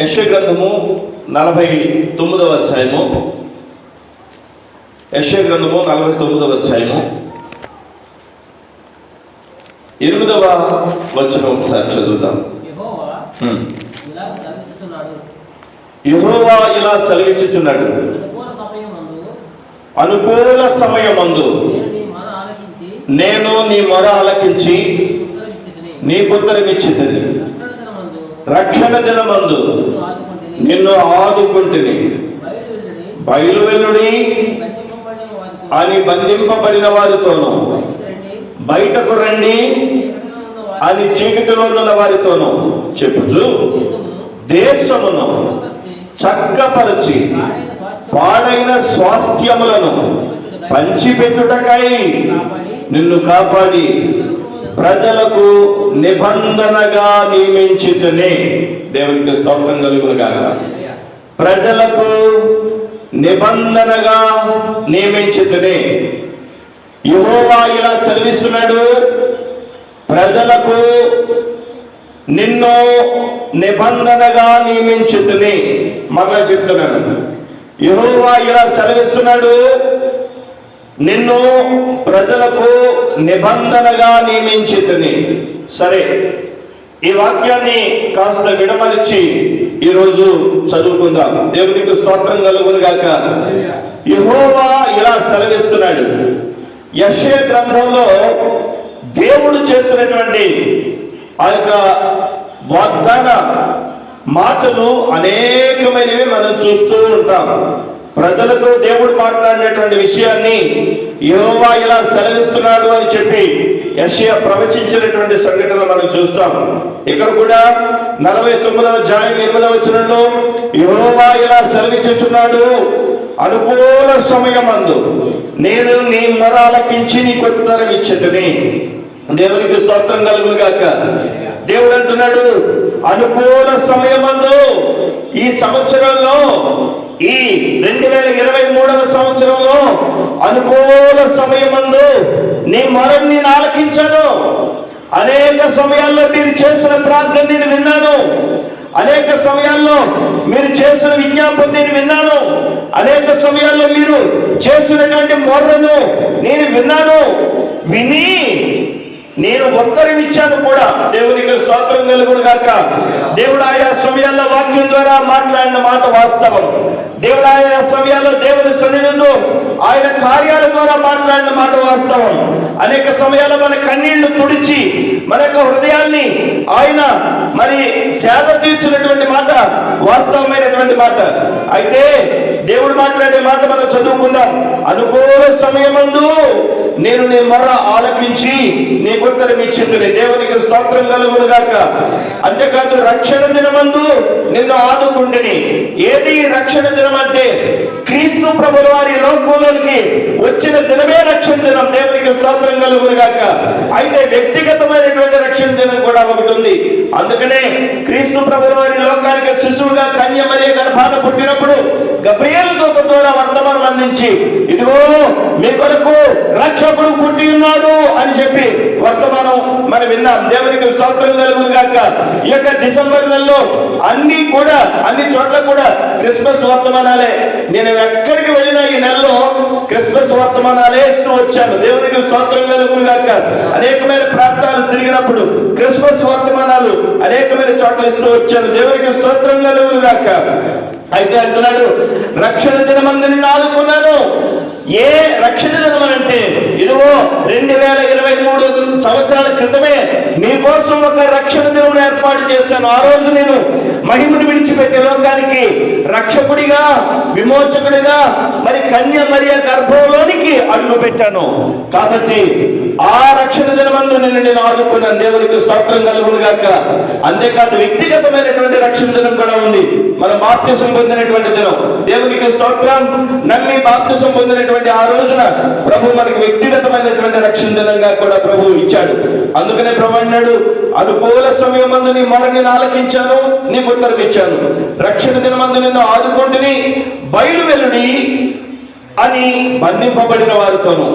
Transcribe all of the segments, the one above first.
యెషయా గ్రంథము 49వ అధ్యాయము. యెషయా గ్రంథము 49వ అధ్యాయము 8వ వచనం ఒకసారి చదువుదాం. యెహోవా ఇలా సెలవిచ్చుచున్నాడు, అనుకూల సమయమందు నేను నీ మొర ఆలకించి నీకుత్తరమిచ్చితిని. రక్షణ దినమందు నిన్ను ఆదుకుంటుని. బయలువెల్లుడి అని బంధింపబడిన వారితోనూ, బయటకు రండి అని చీకటిలో ఉన్న వారితోనూ చెప్పుచు దేశమును చక్కపరచి పాడైన స్వాస్థ్యములను పంచిపెట్టుటకై నిన్ను కాపాడి ప్రజలకు నిబంధనగా నియమించితిని. దేవునికి స్తోత్రం కలుగును గాక. ప్రజలకు నిబంధనగా నియమించితిని. యెహోవా ఇలా సెలవిస్తున్నాడు, ప్రజలకు నిన్ను నిబంధనగా నియమించితిని. మరలా చెప్తున్నాను, యెహోవా ఇలా సెలవిస్తున్నాడు, నిన్ను ప్రజలకు నిబంధనగా నియమించితిని. సరే, ఈ వాక్యాన్ని కాస్త విడమలిచి ఈరోజు చదువుకుందాం. దేవునికి స్తోత్రం కలుగును గాక. యెహోవా ఇలా సెలవిస్తున్నాడు. యెషయా గ్రంథంలో దేవుడు చేసినటువంటి ఆ యొక్క వాగ్దాన మాటలు అనేకమైనవి మనం చూస్తూ ఉంటాం. ప్రజలతో దేవుడు మాట్లాడినటువంటి విషయాన్ని యెహోవా ఇలా సెలవిస్తున్నాడు అని చెప్పి యెషయా ప్రవచించినటువంటి సంఘటన మనం చూస్తాం. ఇక్కడ కూడా 49వ అధ్యాయం 8వ వచనంలో యెహోవా ఇలా సెలవిచ్చుచున్నాడు, అనుకూల సమయమందు నేను నీ మొర ఆలకించి నీకు ఉత్తరం ఇచ్చేదని. దేవునికి స్తోత్రం కలుగును గాక. దేవుడు అంటున్నాడు, అనుకూల సమయమందు ఈ సంవత్సరంలో, ఈ 2023వ సంవత్సరంలో అనుకూల సమయమందు నీ మొరని నేను ఆలకించాను. అనేక సమయాల్లో మీరు చేసిన ప్రార్థన నేను విన్నాను. అనేక సమయాల్లో మీరు చేసిన విజ్ఞాపన నేను విన్నాను. అనేక సమయాల్లో మీరు చేసినటువంటి మొర్రను నేను విన్నాను. విని నేను ఉత్తరం ఇచ్చాను కూడా. దేవునికి స్తోత్రం కలుగును గాక. దేవుడు ఆయా సమయాల్లో వాక్యం ద్వారా మాట్లాడిన మాట వాస్తవం. దేవుడు ఆయా సమయాల్లో దేవుని సన్నిధితో ఆయన కార్యాల ద్వారా మాట్లాడిన మాట వాస్తవం. అనేక సమయాల్లో మన కన్నీళ్లు తుడిచి మన యొక్క హృదయాల్ని ఆయన మరి సేద తీర్చినటువంటి మాట వాస్తవమైనటువంటి మాట. అయితే దేవుడు మాట్లాడే మాట మనం చదువుకుందాం. అనుకూల సమయమందు నేను నీ మొర ఆలకించి నీకు ఉత్తరం ఇచ్చింది. దేవునికి స్తోత్రం కలుగును గాక. అంతేకాదు, రక్షణ దినమందు నిన్ను ఆదుకుంటుని. ఏది రక్షణ దినం అంటే? క్రీస్తు ప్రభుల వారి లోకంలోనికి వచ్చిన దినమే రక్షణ దినం. దేవునికి స్తోత్రం కలుగును గాక. అయితే వ్యక్తిగతమైనటువంటి రక్షణ దినం కూడా ఒకటి ఉంది. అందుకనే క్రీస్తు ప్రభుల వారి లోకానికి శిశువుగా కన్య మరియ గర్భాన పుట్టినప్పుడు గబ్రియేలు దూత ద్వారా వర్తమానం అందించి, ఇదిగో మీ కొరకు రక్షకుడు పుట్టి ఉన్నాడు అని చెప్పి వర్తమానం మనం విన్నాం. దేవునికి స్తోత్రం కలుగును గాక. ఈ యొక్క డిసెంబర్ నెలలో అన్ని చోట్ల కూడా క్రిస్మస్ వర్తమానాలే. నేను ఎక్కడికి వెళ్ళినా ఈ నెలలో క్రిస్మస్ వర్తమానాలే ఇస్తూ వచ్చాను. దేవునికి స్తోత్రం కలుగును గాక. అనేకమైన ప్రాంతాలు తిరిగినప్పుడు క్రిస్మస్ వర్తమానాలు అనేకమైన చోట్ల ఇస్తూ వచ్చాను. దేవునికి స్తోత్రం కలుగును గాక. అయితే అంటున్నాడు, రక్షణ దినమందు నిన్ను ఆదుకున్నాను. ఏ రక్షణ దినం అంటే, ఇదిగో 2023 సంవత్సరాల క్రితమే నీకోసం ఒక రక్షణ దినం ఏర్పాటు చేశాను. ఆ రోజు నేను మహిమను విడిచిపెట్టే లోకానికి రక్షకుడిగా, విమోచకుడిగా మరి కన్య మరియ గర్భంలోనికి అడుగు పెట్టాను. కాబట్టి ఆ రక్షణ దినమందు నేను ఆదుకున్నాను. దేవునికి స్తోత్రం కలుగును గాక. అంతేకాదు, వ్యక్తిగతమైనటువంటి రక్షణ దినం కూడా ఉంది. మనం బాప్తిసం పొందినటువంటి దినం. దేవునికి స్తోత్రం. నమ్మి బాప్తిసం పొందినటువంటి ఆ రోజున ప్రభు మనకు వ్యక్తిగతమైనటువంటి రక్షణ దినంగా కూడా ప్రభు ఇచ్చాడు. అందుకనే ప్రభు అన్నాడు, అనుకూల సమయమందు నీ మొర నేను ఆలకించాను, నీకు ఉత్తరం ఇచ్చాను. రక్షణ దినమందు నిన్ను ఆదుకుంటుని. బయలు వెల్లుడి అని బంధింపబడిన వారితోనూ,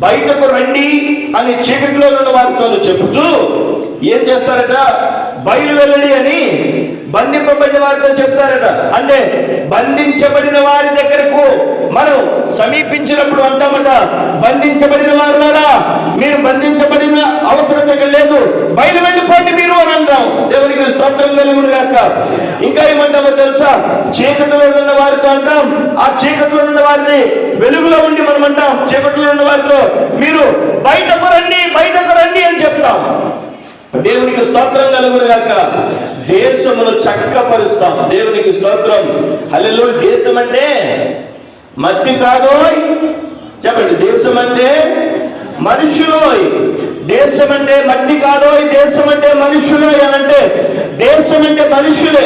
బయటకు రండి అని చీకటిలో ఉన్న వారితోనూ చెప్పుచు ఏం చేస్తారట? బయలు వెల్లడి అని బంధింపబడిన వారితో చెప్తారట. అంటే బంధించబడిన వారి దగ్గరకు మనం సమీపించినప్పుడు అంటామట, బంధించబడిన వారులారా మీరు బంధించబడిన అవసరం దగ్గర లేదు, బయలు వెళ్ళిపోండి మీరు అని అంటాం. దేవునికి స్తోత్రం కలుగును గాక. ఇంకా ఏమంటామో తెలుసా? చీకటిలో ఉన్న వారితో అంటాం, ఆ చీకటిలో ఉన్న వారిని వెలుగులో ఉండి మనం అంటాం. చీకటిలో ఉన్న వారితో మీరు బయటకు రండి అని చెప్తాం. దేవునికి స్తోత్రం కలుగును గాక. దేశమును చక్కపరుస్తాం. దేవునికి స్తోత్రం. హల్లెలూయా. దేశం అంటే మట్టి కాదోయ్, చెప్పండి. దేశం అంటే మనుషులోయ్. దేశం అంటే మట్టి కాదోయ్, దేశం అంటే మనుషులోయ్ అని అంటే దేశం అంటే మనుషులే.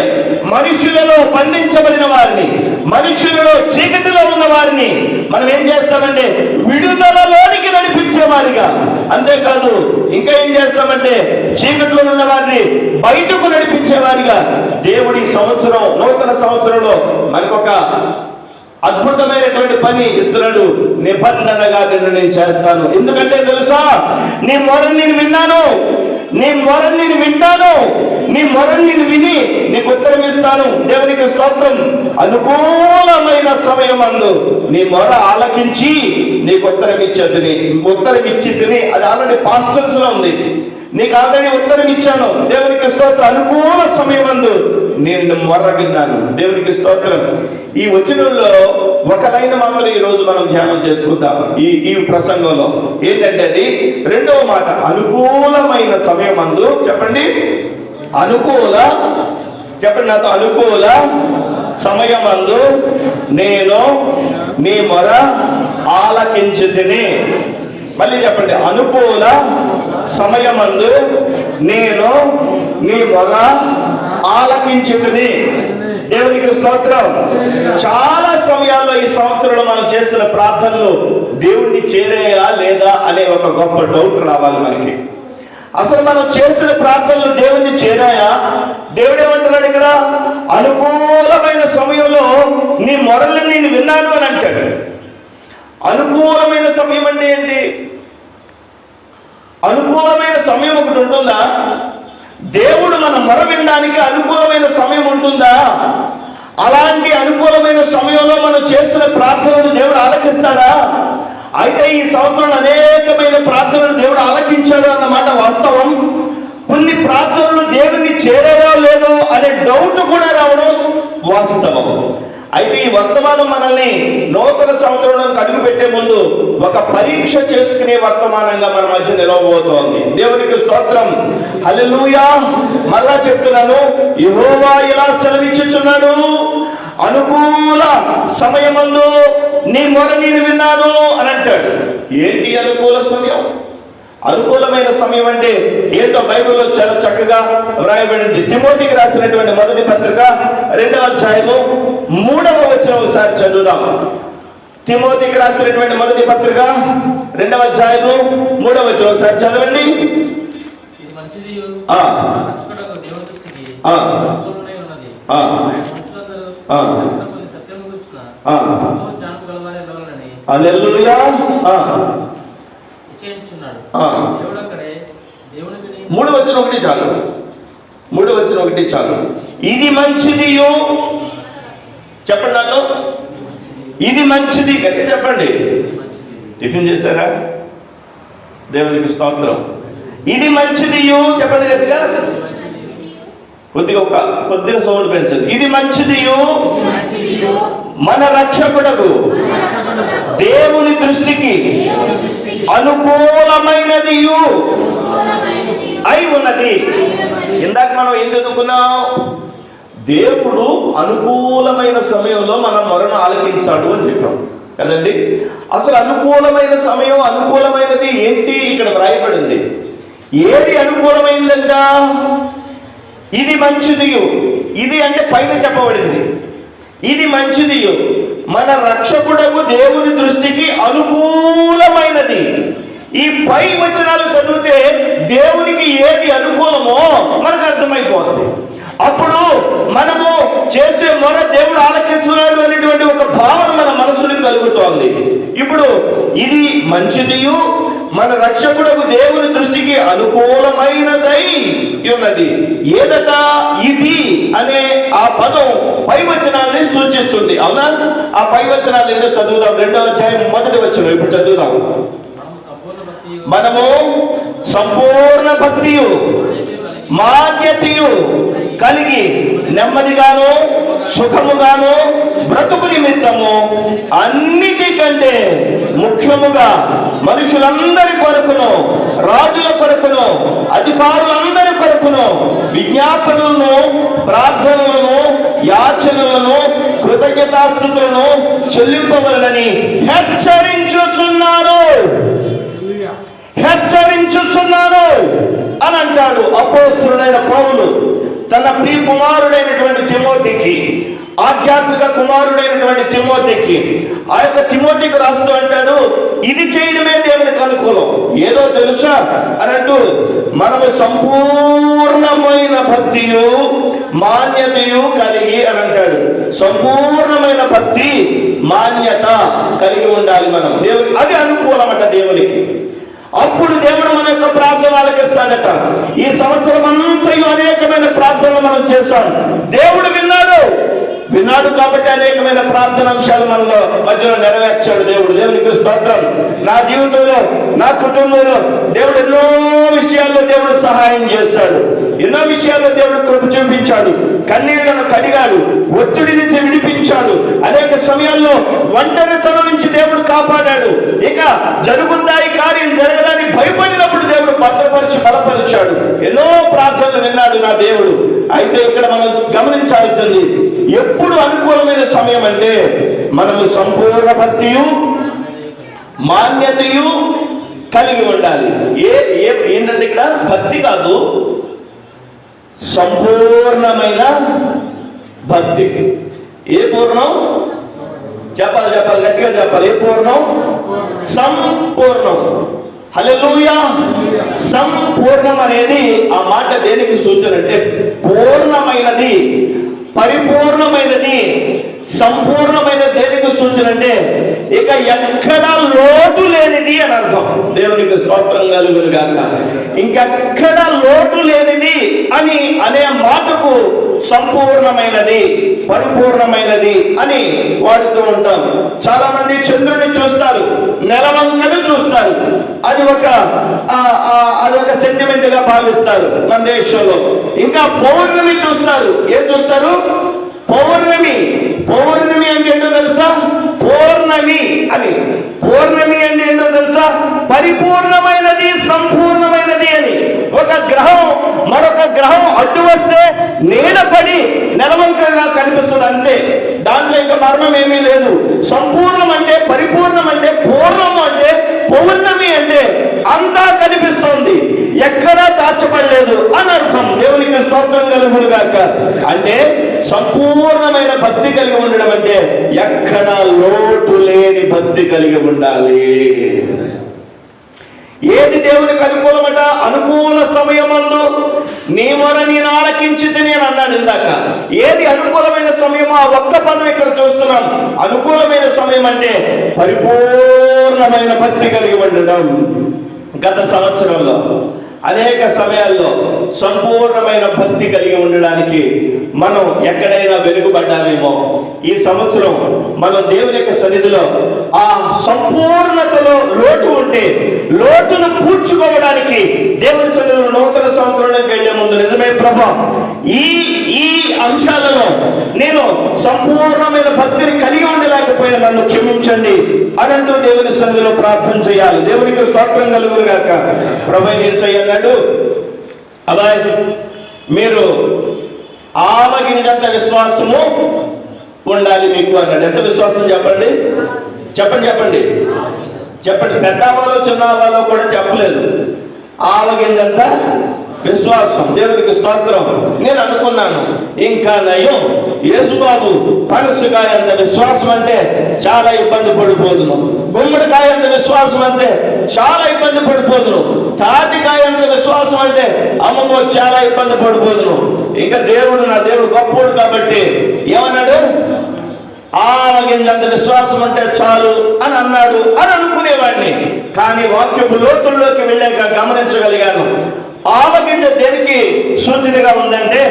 మనుషులలో బంధించబడిన వారిని, మనుషులలో చీకటిలో ఉన్న వారిని మనం ఏం చేస్తామంటే విడుదలలోనికి నడిపించేవారిగా, అంతేకాదు ఇంకా ఏం చేస్తామంటే చీకటిలో ఉన్న వారిని బయటకు నడిపించేవారిగా దేవుడి సంవత్సరం, నూతన సంవత్సరంలో మనకొక అద్భుతమైనటువంటి పని ఇస్తున్నాడు. నిబంధనగా నేను చేస్తాను. ఎందుకంటే తెలుసా, నీ మొరని నేను విన్నాను, నీ మొరని నేను వింటాను, నీ మొరని నేను విని నీకు ఉత్తరం ఇస్తాను. దేవునికి స్తోత్రం. అనుకూలమైన సమయం అందు నీ మొర ఆలకించి నీకు ఉత్తరం ఇచ్చేది. అది ఆల్రెడీ పాస్ట్ టెన్స్ లో ఉంది. నీకు ఆల్రెడీ ఉత్తరం ఇచ్చాను. దేవునికి స్తోత్రం. అనుకూల సమయం అందు నేను మొర్ర విన్నాను. దేవునికి స్తోత్రం. ఈ వచనంలో ఒక లైన్ మాత్రం ఈ రోజు మనం ధ్యానం చేసుకుందాం ఈ ప్రసంగంలో. ఏంటంటే అది రెండవ మాట, అనుకూలమైన సమయం అందు. చెప్పండి, చెప్పండి నాతో, అనుకూల సమయం అందు నేను నీ మొర ఆలకించుతిని. మళ్ళీ చెప్పండి, అనుకూల సమయమందు నేను నీ మొర ఆలకించుకుని. దేవునికి స్తోత్రం. చాలా సమయాల్లో ఈ సంవత్సరంలో మనం చేసిన ప్రార్థనలు దేవుణ్ణి చేరేయా లేదా అనే ఒక గొప్ప డౌట్ రావాలి మనకి. అసలు మనం చేసిన ప్రార్థనలు దేవుణ్ణి చేరాయా? దేవుడు ఏమంటున్నాడు ఇక్కడ? అనుకూలమైన సమయంలో నీ మొరలు నేను విన్నాను అని అంటాడు. అనుకూలమైన సమయం అంటే ఏంటి? అనుకూలమైన సమయం ఒకటి ఉంటుందా? దేవుడు మన మొర వినడానికి అనుకూలమైన సమయం ఉంటుందా? అలాంటి అనుకూలమైన సమయంలో మనం చేసిన ప్రార్థనలు దేవుడు ఆలకిస్తాడా? అయితే ఈ సంవత్సరంలో అనేకమైన ప్రార్థనలు దేవుడు ఆలకించాడు అన్నమాట వాస్తవం. కొన్ని ప్రార్థనలు దేవుణ్ణి చేరాయో లేదో అనే డౌట్ కూడా రావడం వాస్తవం. అయితే ఈ వర్తమానం మనల్ని నూతన సంవత్సరంలోకి అడుగు పెట్టే ముందు ఒక పరీక్ష చేసుకునే వర్తమానంగా మన మధ్య నిలవబోతోంది. దేవునికి స్తోత్రం. హల్లెలూయా. మళ్ళా చెప్తున్నాను, యెహోవా ఇలా సెలవిచ్చుచున్నాడు, అనుకూల సమయమందు నీ మొర నేను విన్నాను అని అంటాడు. ఏంటి అనుకూల సమయం? అనుకూలమైన సమయం అంటే ఏంటో బైబిల్లో చాలా చక్కగా వ్రాయబడింది. తిమోతికి రాసినటువంటి మొదటి పత్రిక 2వ అధ్యాయము 3వ వచనం ఒకసారి చదువుదాం. తిమోతికి రాసినటువంటి మొదటి పత్రిక 2వ అధ్యాయము 3వ వచనం ఒకసారి చదవండి. హల్లెలూయా. 3వ వచనం ఒకటి చాలు. 3వ వచనం ఒకటి చాలు. ఇది మంచిది. చెప్పండి నాతో, ఇది మంచిది. గట్టిగా చెప్పండి. టిఫిన్ చేశారా? దేవునికి స్తోత్రం. ఇది మంచిది. చెప్పండి గట్టిగా. కొద్దిగా సౌండ్ పెంచండి. ఇది మంచిది, మన రక్షకుడకు దేవుని దృష్టికి అనుకూలమైనది అయి ఉన్నది. ఇందాక మనం ఏం చదువుకున్నాం? దేవుడు అనుకూలమైన సమయంలో మన మొరను ఆలకించాడు అని చెప్పాం కదండి. అసలు అనుకూలమైన సమయం, అనుకూలమైనది ఏంటి ఇక్కడ వ్రాయబడింది. ఏది అనుకూలమైందంట? ఇది మంచిది. ఇది అంటే పైన చెప్పబడింది. ఇది మంచిది, మన రక్షకుడకు దేవుని దృష్టికి అనుకూలమైనది. ఈ పై వచనాలు చదివితే దేవునికి ఏది అనుకూలమో మనకు అర్థమైపోతుంది. అప్పుడు మనము చేసే మొర దేవుడు ఆలకిస్తున్నాడు అనేటువంటి ఒక భావన మన మనసులో కలుగుతోంది. ఇప్పుడు ఇది మంచిదియు మన రక్షకుడకు దేవుని దృష్టికి అనుకూలమైనదై ఉన్నది. ఏదట ఇది అనే ఆ పదం పై వచనాన్ని సూచిస్తుంది. అవునా? ఆ పై వచనాలు ఏంటో చదువుదాం. 2వ అధ్యాయం 1వ వచనం ఇప్పుడు చదువుదాం. మనము సంపూర్ణ భక్తియు మాన్యతయు కలిగి నెమ్మదిగాను సుఖముగాను బ్రతుకు నిమిత్తము అన్నిటికంటే ముఖ్యముగా మనుషులందరి కొరకును, రాజుల కొరకును, అధికారులందరి కొరకును విజ్ఞాపనలను, ప్రార్థనలను, యాచనలను, కృతజ్ఞతాస్తుతులను చెల్లింపవలనని హెచ్చరించుచున్నారు అని అంటాడు అపోస్తలుడైన పౌలు తన ప్రియ కుమారుడైనటువంటి తిమోతికి, ఆధ్యాత్మిక కుమారుడైనటువంటి తిమోతికి. ఆ యొక్క తిమోతికి రాస్తూ అంటాడు, ఇది చేయడమే దేవునికి అనుకూలం. ఏదో తెలుసా అని అంటూ మనము సంపూర్ణమైన భక్తియు మాన్యతయు కలిగి అని అంటాడు. సంపూర్ణమైన భక్తి మాన్యత కలిగి ఉండాలి మనం. దేవుని అది అనుకూలమట దేవునికి. అప్పుడు దేవుడు మన యొక్క ప్రార్థన ఆలకిస్తాడట. ఈ సంవత్సరం అంతా అనేకమైన ప్రార్థనలు మనం చేశాం. దేవుడు విన్నాడు కాబట్టి అనేకమైన ప్రార్థన అంశాలు మనలో మధ్యలో నెరవేర్చాడు దేవుడు. దేవునికి స్తోత్రం. నా జీవితంలో, నా కుటుంబంలో దేవుడు ఎన్నో విషయాల్లో దేవుడు సహాయం చేశాడు. ఎన్నో విషయాల్లో దేవుడు కృప చూపించాడు. కన్నీళ్లను కడిగాడు, ఒత్తిడి నుంచి విడిపించాడు. అనేక సమయాల్లో ఒంటరితనం నుంచి దేవుడు కాపాడాడు. ఇక జరుగుద్దా ఈ కార్యం జరగదని భయపడినప్పుడు దేవుడు భద్రపరిచి బలపరిచాడు. ఎన్నో ప్రార్థనలు విన్నాడు నా దేవుడు. అయితే ఇక్కడ మనం గమనించాల్సింది, ఎప్పుడు అనుకూలమైన సమయం అంటే మనము సంపూర్ణ భక్తియు మాన్యతయు కలిగి ఉండాలి. ఏంటంటే ఇక్కడ భక్తి కాదు, సంపూర్ణమైన భక్తి. ఏ పూర్ణం చెప్పాలి గట్టిగా చెప్పాలి. ఏ పూర్ణం? సంపూర్ణం. హల్లెలూయా. సంపూర్ణం అనేది ఆ మాట దేనికి సూచన అంటే పూర్ణమైనది, పరిపూర్ణమైనది, సంపూర్ణమైన దేనికి సూచన అంటే ఇక ఎక్కడా లోటు లేనిది అని అర్థం. దేవునికి స్తోత్రం కలుగును గాక. ఇంకెక్కడా లోటు లేనిది అని అనే మాటకు సంపూర్ణమైనది, పరిపూర్ణమైనది అని వాడుతూ ఉంటాం. చాలా మంది చంద్రుని చూస్తారు, నెలవంకను చూస్తారు. అది ఒక సెంటిమెంట్ గా భావిస్తారు మన దేశంలో. ఇంకా పౌర్ణమి చూస్తారు. ఏం చూస్తారు? పౌర్ణమి అంటే ఏంటో తెలుసా? పూర్ణమి అని. పూర్ణమి అంటే ఏంటో తెలుసా? పరిపూర్ణమైనది, సంపూర్ణమైనది అని. ఒక గ్రహం మరొక గ్రహం అడ్డు వస్తే నీడపడి నెలవంకగా కనిపిస్తుంది, అంతే. దాంట్లో ఇంకా మర్మం ఏమీ లేదు. సంపూర్ణం అంటే, పరిపూర్ణం అంటే, పూర్ణము అంటే, పౌర్ణమి అంటే అంతా కనిపిస్తోంది, ఎక్కడా దాచబడలేదు అని అర్థం. దేవునికి స్తోత్రం కలుగును గాక. అంటే సంపూర్ణమైన భక్తి కలిగి ఉండడం అంటే ఎక్కడా లోటు లేని భక్తి కలిగి ఉండాలి. ఏది దేవునికి అనుకూలమట? అనుకూల సమయమందు నీ మొర నేను ఆలకించితే నేను అన్నాడు ఇందాక. ఏది అనుకూలమైన సమయమో ఆ ఒక్క పదం ఇక్కడ చూస్తున్నాం. అనుకూలమైన సమయం అంటే పరిపూర్ణమైన భక్తి కలిగి ఉండడం. గత సంవత్సరంలో అనేక సమయాల్లో సంపూర్ణమైన భక్తి కలిగి ఉండడానికి మనం ఎక్కడైనా వెనుకబడ్డామేమో. ఈ సంవత్సరం మనం దేవుని యొక్క సన్నిధిలో ఆ సంపూర్ణతలో లోటు ఉంటే లోటును పూడ్చుకోవడానికి దేవుని సన్నిధిలో నూతన సంవత్సరానికి వెళ్లే ముందు నిజమే ప్రభా, ఈ అంశాలలో నేను సంపూర్ణమైన భక్తిని కలిగి ఉండలేకపోయినా నన్ను క్షమించండి అనంటూ దేవుని సన్నిధిలో ప్రార్థన చేయాలి. దేవునికి స్తోత్రం కలుగును గాక. ప్రభువైన యేసయ్య అన్నాడు, అబ్బాయి మీరు ఆవగింజంత విశ్వాసము ఉండాలి మీకు అన్నాడు. ఎంత విశ్వాసం చెప్పండి? చెప్పండి. పెద్దవాలో చిన్నవాలో కూడా చెప్పలేదు. ఆవగింజంత విశ్వాసం. దేవునికి స్తోత్రం. నేను అనుకున్నాను ఇంకా నయం, యేసుబాబు పనసకాయ అంత విశ్వాసం అంటే చాలా ఇబ్బంది పడిపోదును, గుమ్మడికాయ అంత విశ్వాసం అంటే చాలా ఇబ్బంది పడిపోదును, తాటికాయ అంత విశ్వాసం అంటే అమ్మమ్మో చాలా ఇబ్బంది పడిపోదును. ఇంకా నా దేవుడు గొప్పోడు కాబట్టి ఏమన్నాడు? ఆవగింజంత విశ్వాసం అంటే చాలు అని అన్నాడు అని అనుకునేవాడిని. కానీ వాక్యపు లోతుల్లోకి వెళ్ళాక గమనించగలిగాను, ఆవగింజ దేనికి సూచనగా ఉందంటే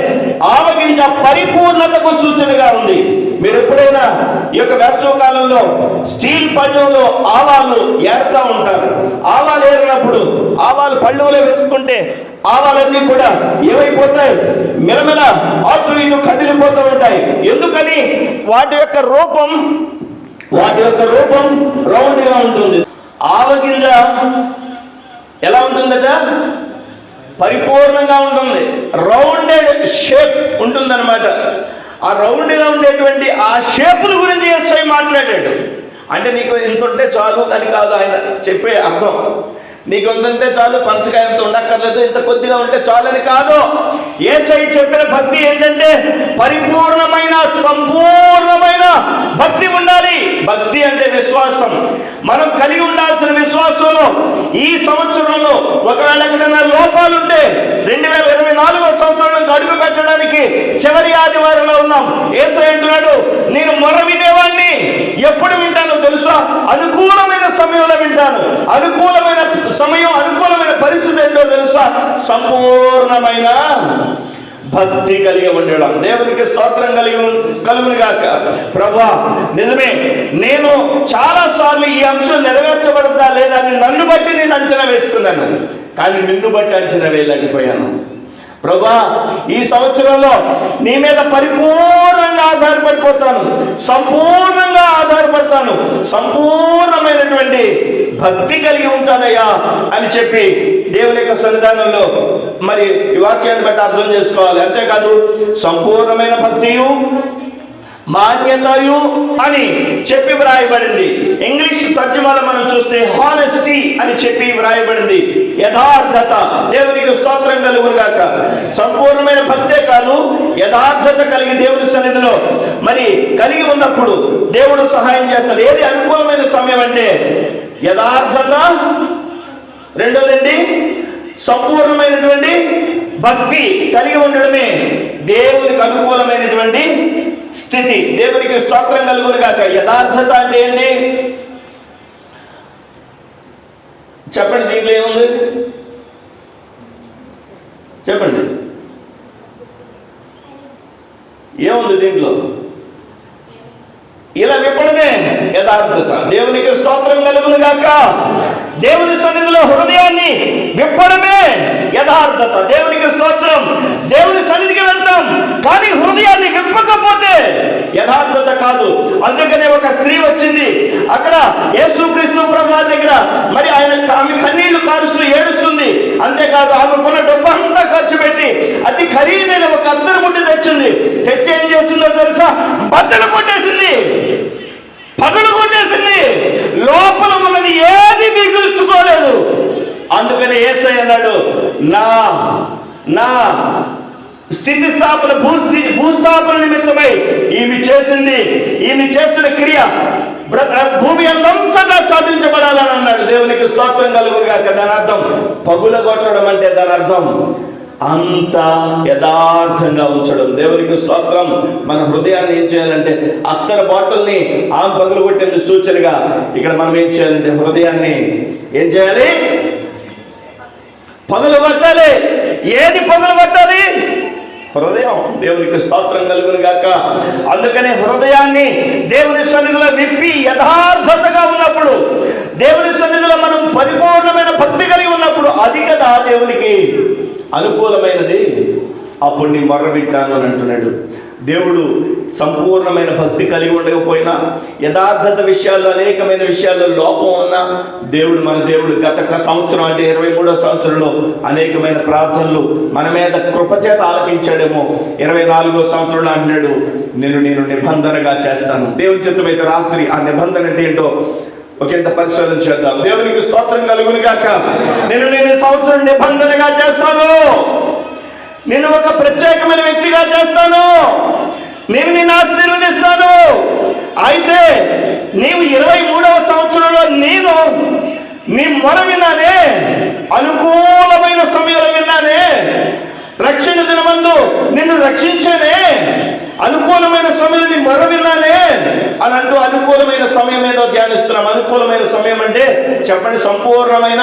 ఆవగింజ పరిపూర్ణతకు సూచనగా ఉంది. మీరు ఎప్పుడైనా ఈ యొక్క వేసవి కాలంలో స్టీల్ పళ్ళెంలో ఆవాలు ఏరుతూ ఉంటారు. ఆవాలు ఏరినప్పుడు ఆవాలు పళ్ళెంలో వేసుకుంటే ఆవాలన్నీ కూడా ఏమైపోతాయి, మెలమెల అటు ఇటు కదిలిపోతూ ఉంటాయి. ఎందుకని? వాటి యొక్క రూపం రౌండ్గా ఉంటుంది. ఆవగింజ ఎలా ఉంటుందట? పరిపూర్ణంగా ఉంటుంది, రౌండెడ్ షేప్ ఉంటుందన్నమాట. ఆ రౌండ్గా ఉండేటువంటి ఆ షేపుల గురించి యేసయ్య మాట్లాడాడు. అంటే నీకు ఇంత ఉంటే చాలు అని కాదు ఆయన చెప్పే అర్థం. నీకు ఎంతంటే చాలు, పనసకాయంత ఉండక్కర్లేదు, ఇంత కొద్దిగా ఉంటే చాలు అని కాదు. యేసయ్య చెప్పిన భక్తి ఏంటంటే పరిపూర్ణమైన సంపూర్ణమైన భక్తి ఉండాలి. భక్తి అంటే విశ్వాసం. మనం కలిగి ఉండాల్సిన విశ్వాసంలో ఈ సంవత్సరంలో ఒకవేళ ఎక్కడైనా లోపాలుంటే 2024వ సంవత్సరం అడుగు పెట్టడానికి చివరి ఆదివారంలో ఉన్నాం. యేసయ్య అంటున్నాడు, నేను మొర్ర వినేవాడిని. ఎప్పుడు వింటానో తెలుసా? అనుకూలమైన సమయంలో వింటాను. అనుకూలమైన సమయం, అనుకూలమైన పరిస్థితి ఏంటో తెలుసా? సంపూర్ణమైన భక్తి కలిగి ఉండడం. దేవునికి స్తోత్రం కలుగును గాక. ప్రభువా, నిజమే, నేను చాలా సార్లు ఈ అంశం నెరవేర్చబడతా లేదా అని నన్ను బట్టి నేను అంచనా వేసుకున్నాను, కానీ నిన్ను బట్టి అంచనా వేయలేకపోయాను. ప్రభువా, ఈ సంవత్సరంలో నీ మీద పరిపూర్ణంగా ఆధారపడిపోతాను, సంపూర్ణంగా ఆధారపడతాను, సంపూర్ణమైనటువంటి భక్తి కలిగి ఉంటానయ్యా అని చెప్పి దేవుని యొక్క సన్నిధానంలో మరి ఈ వాక్యాన్ని బట్టి అర్థం చేసుకోవాలి. అంతేకాదు సంపూర్ణమైన భక్తియు మాన్యతయు అని చెప్పి వ్రాయబడింది. ఇంగ్లీష్ తర్జుమాలో మనం చూస్తే హానెస్టీ అని చెప్పి వ్రాయబడింది, యథార్థత. దేవునికి స్తోత్రం కలుగును గాక. సంపూర్ణమైన భక్తే కాదు, యథార్థత కలిగి దేవుని సన్నిధిలో మరి కలిగి ఉన్నప్పుడు దేవుడు సహాయం చేస్తాడు. ఏది అనుకూలమైన సమయం అంటే యథార్థత, రెండోదండి సంపూర్ణమైనటువంటి భక్తి కలిగి ఉండడమే దేవునికి అనుకూలమైనటువంటి స్థితి. దేవునికి స్తోత్రం కలుగును గాక. యథార్థత అంటే ఏంటి చెప్పండి? దీంట్లో ఏముంది చెప్పండి? ఏముంది దీంట్లో? ఇలా విప్పడమే యథార్థత. దేవునికి స్తోత్రం కలుగును గాక. దేవుని సన్నిధిలో హృదయాన్ని విప్పడమే యథార్థత. దేవునికి స్తోత్రం. దేవుని సన్నిధికి వెళ్తాం, కానీ హృదయాన్ని విప్పకపోతే యథార్థత కాదు. అందుకనే ఒక స్త్రీ వచ్చింది, అక్కడ యేసుక్రీస్తు ప్రభువారి దగ్గర మరి ఆమె కన్నీళ్లు కారుస్తూ ఏడుస్తుంది. అంతేకాదు ఆమెకున్న డబ్బు అంతా ఖర్చు పెట్టి అతి ఖరీదైన ఒక అత్తరు ముట్టి తెచ్చింది. తెచ్చి ఏం చేస్తుందో తెలుసా? బద్దలు కొట్టేసింది, పగలు కొట్టేసింది. లోపల ఉన్నది ఏది మిగుల్చుకోలేదు. అందుకని యేసయ్య అన్నాడు, నా స్థితి స్థాపన భూస్థాపన నిమిత్తమై ఈమె చేసిన క్రియ భూమి అంతా చాటించబడాలని అన్నాడు. దేవునికి స్తోత్రం కలుగును గాక. దాని అర్థం పగులగొట్టడం అంటే దాని అర్థం అంత యథార్థంగా ఉంచడం. దేవునికి స్తోత్రం. మన హృదయాన్ని ఏం చేయాలంటే అత్తర బాటిల్ని ఆమె పగులు కొట్టింది సూచనగా ఇక్కడ మనం ఏం చేయాలంటే హృదయాన్ని ఏం చేయాలి? పగులు కొట్టాలి. ఏది పగులు కొట్టాలి? హృదయం. దేవునికి స్తోత్రం కలుగును గాక. అందుకనే హృదయాన్ని దేవుని సన్నిధిలో విప్పి యథార్థతగా ఉన్నప్పుడు, దేవుని సన్నిధిలో మనం పరిపూర్ణమైన భక్తి కలిగి ఉన్నప్పుడు అది కదా దేవునికి అనుకూలమైనది. అప్పుడు నీ మొర్ర వింటాను అని అంటున్నాడు. దేవుడు సంపూర్ణమైన భక్తి కలిగి ఉండకపోయినా, యథార్థత విషయాల్లో అనేకమైన విషయాల్లో లోపం ఉన్నా, మన దేవుడు గత సంవత్సరం అంటే 23వ సంవత్సరంలో అనేకమైన ప్రార్థనలు మన మీద కృపచేత ఆలపించాడేమో. 24వ సంవత్సరంలో అంటున్నాడు, నేను నిబంధనగా చేస్తాను. దేవుని చిత్తమైతే రాత్రి ఆ నిబంధన అంటే ఏంటో ఒకంత పరిశోధన చేద్దాం. దేవునికి స్తోత్రం కలుగును గాక. నేను సంవత్సరం నిబంధనగా చేస్తాను, నేను ఒక ప్రత్యేకమైన వ్యక్తిగా చేస్తాను, నేను నిన్ను ఆశీర్వదిస్తాను. అయితే నీవు 23వ సంవత్సరంలో నేను నీ మొర విన్నానే, అనుకూలమైన సమయంలో విన్నానే, రక్షణ దినమందు నిన్ను రక్షించానే, అనుకూలమైన సమయంలో నీ మొర విన్నానే అని అంటూ అనుకూలమైన సమయం ఏదో ధ్యానిస్తున్నాం. అనుకూలమైన సమయం అంటే చెప్పండి? సంపూర్ణమైన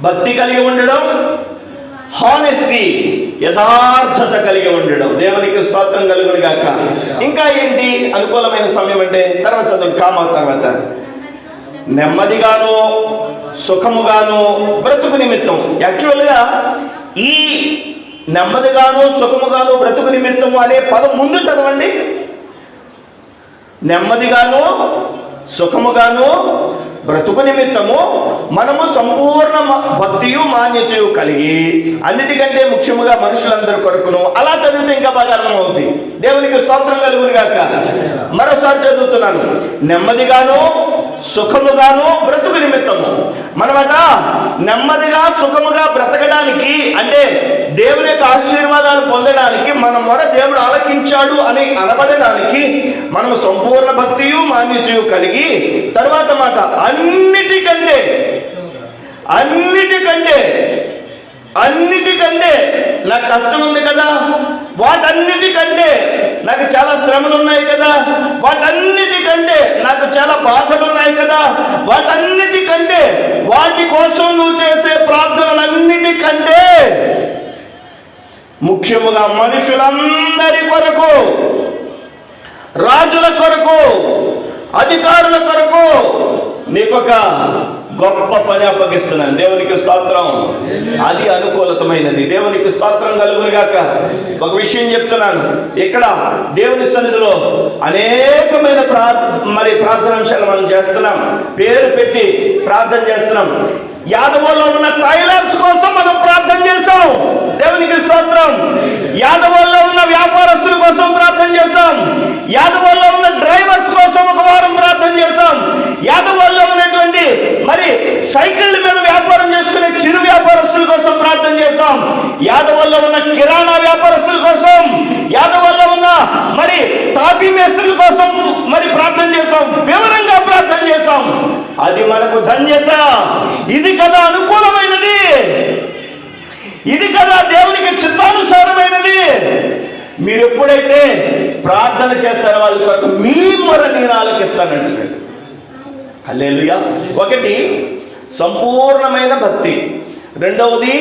భక్తి కలిగి ఉండడం, హానెస్టీ, యథార్థత కలిగి ఉండడం. దేవునికి స్తోత్రం కలుగును గాక. ఇంకా ఏంటి అనుకూలమైన సమయం అంటే తర్వాత చదువు కామ తర్వాత నెమ్మదిగాను సుఖముగాను బ్రతుకు నిమిత్తం. యాక్చువల్గా ఈ నెమ్మదిగాను సుఖముగాను బ్రతుకు నిమిత్తము అనే పదం ముందు చదవండి. నెమ్మదిగాను సుఖముగాను బ్రతుకు నిమిత్తము మనము సంపూర్ణ భక్తియు మాన్యతయు కలిగి, అన్నిటికంటే ముఖ్యముగా మనుషులందరి కొరకును. అలా చదివితే ఇంకా బాగా అర్థమవుతుంది. దేవునికి స్తోత్రం కలుగును గాక. మరోసారి చదువుతున్నాను. నెమ్మదిగాను సుఖముగాను బ్రతుకు నిమిత్తము. మనమట నెమ్మదిగా సుఖముగా బ్రతకడానికి అంటే దేవుని యొక్క ఆశీర్వాదాలు పొందడానికి మన మొర దేవుడు ఆలకించాడు అని అనబడడానికి మనం సంపూర్ణ భక్తియు మాన్యతయు కలిగి, తర్వాత మాట అన్నిటికంటే నాకు కష్టం ఉంది కదా, వాటన్నిటికంటే నాకు చాలా శ్రమలు ఉన్నాయి కదా, వాటన్నిటికంటే నాకు చాలా బాధలు ఉన్నాయి కదా, వాటన్నిటికంటే వాటి కోసం నువ్వు చేసే ప్రార్థనలన్నిటికంటే ముఖ్యముగా మనుషులందరి కొరకు, రాజుల కొరకు, అధికారుల కొరకు నీకొక గొప్ప పని అప్పగిస్తున్నాను. దేవునికి స్తోత్రం. అది అనుకూలతమైనది. దేవునికి స్తోత్రం కలుగును గాక. ఒక విషయం చెప్తున్నాను. ఇక్కడ దేవుని సన్నిధిలో అనేకమైన ప్రార్థనాంశాలు మనం చేస్తున్నాం. పేరు పెట్టి ప్రార్థన చేస్తున్నాం. యాదవుల్లో ఉన్న టైలర్స్ కోసం మనం ప్రార్థన చేశాం. దేవునికి స్తోత్రం. యాదవుల్లో ఉన్న వ్యాపారస్తుల కోసం ప్రార్థన చేశాం. యాదవుల్లో ఉన్న డ్రైవర్స్ కోసం ఒక వారం ప్రార్థన చేశాం. యాదవుల్లో ఉన్నటువంటి సైకిళ్ళ మీద వ్యాపారం చేసుకునే చిరు వ్యాపారస్తుల కోసం ప్రార్థన చేశాం. యాదవుల్లో ఉన్న కిరాణా వ్యాపారస్తుల కోసం, యాదవుల్లో ఉన్న తాపీ మేస్త్రుల కోసం ప్రార్థన చేశాం. వివరంగా ప్రార్థన చేశాం. అది మనకు ధన్యత. ఇది కదా అనుకూలమైనది, ఇది కదా దేవునికి చిత్తానుసారమైనది. మీరు ఎప్పుడైతే ప్రార్థన చేస్తారో వాళ్ళ కొరకు మీ మొర నేను ఆలకిస్తానంటున్నాడు. హల్లెలూయా. ఒకటి సంపూర్ణమైన భక్తి, రెండవది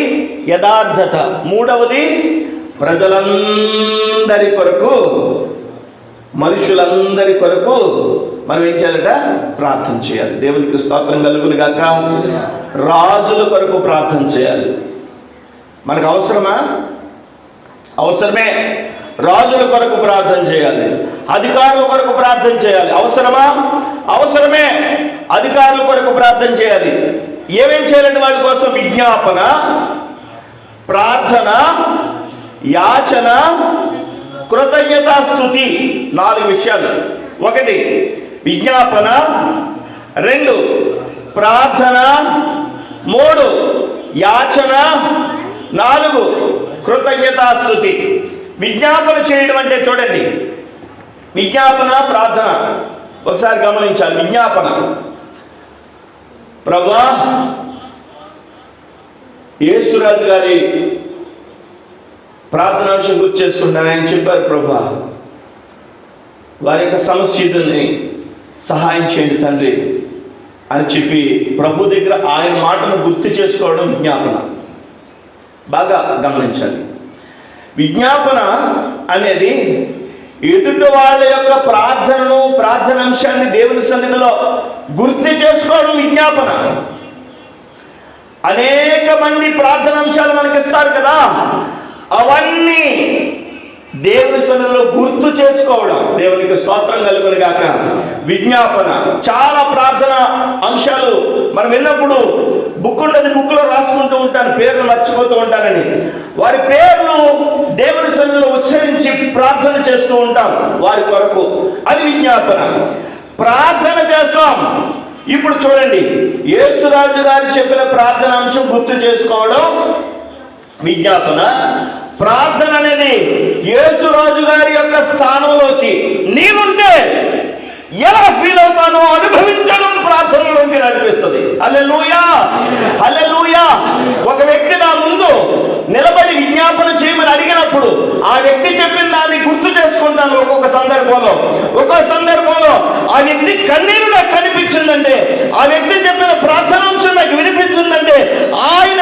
యథార్థత, మూడవది ప్రజలందరి కొరకు, మనుషులందరి కొరకు మనం ఏం చేయాలట? ప్రార్థన చేయాలి. దేవునికి స్తోత్రం కలుగును గాక. రాజుల కొరకు ప్రార్థన చేయాలి. మనకు అవసరమా? అవసరమే. రాజుల కొరకు ప్రార్థన చేయాలి. అధికారుల కొరకు ప్రార్థన చేయాలి. అవసరమా? అవసరమే. అధికారుల కొరకు ప్రార్థన చేయాలి. ఏమేం చేయాలంటే వాళ్ళ కోసం విజ్ఞాపన, ప్రార్థన, యాచన, కృతజ్ఞతాస్తుతి. 4 విషయాలు. 1 విజ్ఞాపన, 2 ప్రార్థన, 3 యాచన, 4 కృతజ్ఞతాస్తుతి. విజ్ఞాపన చేయడం అంటే చూడండి, విజ్ఞాపన, ప్రార్థన ఒకసారి గమనించాలి. విజ్ఞాపన, ప్రభువా యేసురాజు గారి ప్రార్థనాంశం గుర్తు చేసుకుంటాను. ఆయన చెప్పారు, ప్రభువా వారి యొక్క సమస్యని సహాయం చేయండి తండ్రి అని చెప్పి ప్రభు దగ్గర ఆయన మాటను గుర్తు చేసుకోవడం విజ్ఞాపన. బాగా గమనించాలి. విజ్ఞాపన అనేది ఎదుటి వాళ్ళ యొక్క ప్రార్థనాంశాన్ని దేవుని సన్నిధిలో గుర్తు చేసుకోవడం విజ్ఞాపన. అనేక మంది ప్రార్థనాంశాలు మనకి ఇస్తారు కదా, అవన్నీ దేవుని సన్నిధిలో గుర్తు చేసుకోవడం. దేవునికి స్తోత్రం కలుగును గాక. విజ్ఞాపన. చాలా ప్రార్థన అంశాలు మనం విన్నప్పుడు బుక్లో రాసుకుంటూ ఉంటాను, పేర్లు మర్చిపోతూ ఉంటానని. వారి పేర్లు దేవుని సన్నిధిలో ఉచ్చరించి ప్రార్థన చేస్తూ ఉంటాం వారి కొరకు. అది విజ్ఞాపన. ప్రార్థన చేస్తాం. ఇప్పుడు చూడండి, యేసురాజు గారు చెప్పిన ప్రార్థన అంశం గుర్తు చేసుకోవడం విజ్ఞాపన. ప్రార్థన అనేది యేసురాజు గారి యొక్క స్థానంలోకి నీవుంటే ఎలా ఫీల్ అవుతానో అనుభవించడం ప్రార్థనలోకి నడిపిస్తుంది. హల్లెలూయా, హల్లెలూయా. ఒక వ్యక్తి నా ముందు నిలబడి విజ్ఞాపన చేయమని అడిగినప్పుడు ఆ వ్యక్తి చెప్పిన దాన్ని గుర్తు చేసుకుంటాను. ఒక్కొక్క సందర్భంలో ఆ వ్యక్తి కన్నీరు నాకు కనిపించిందంటే, ఆ వ్యక్తి చెప్పిన ప్రార్థనాంశం నాకు వినిపించిందంటే, ఆయన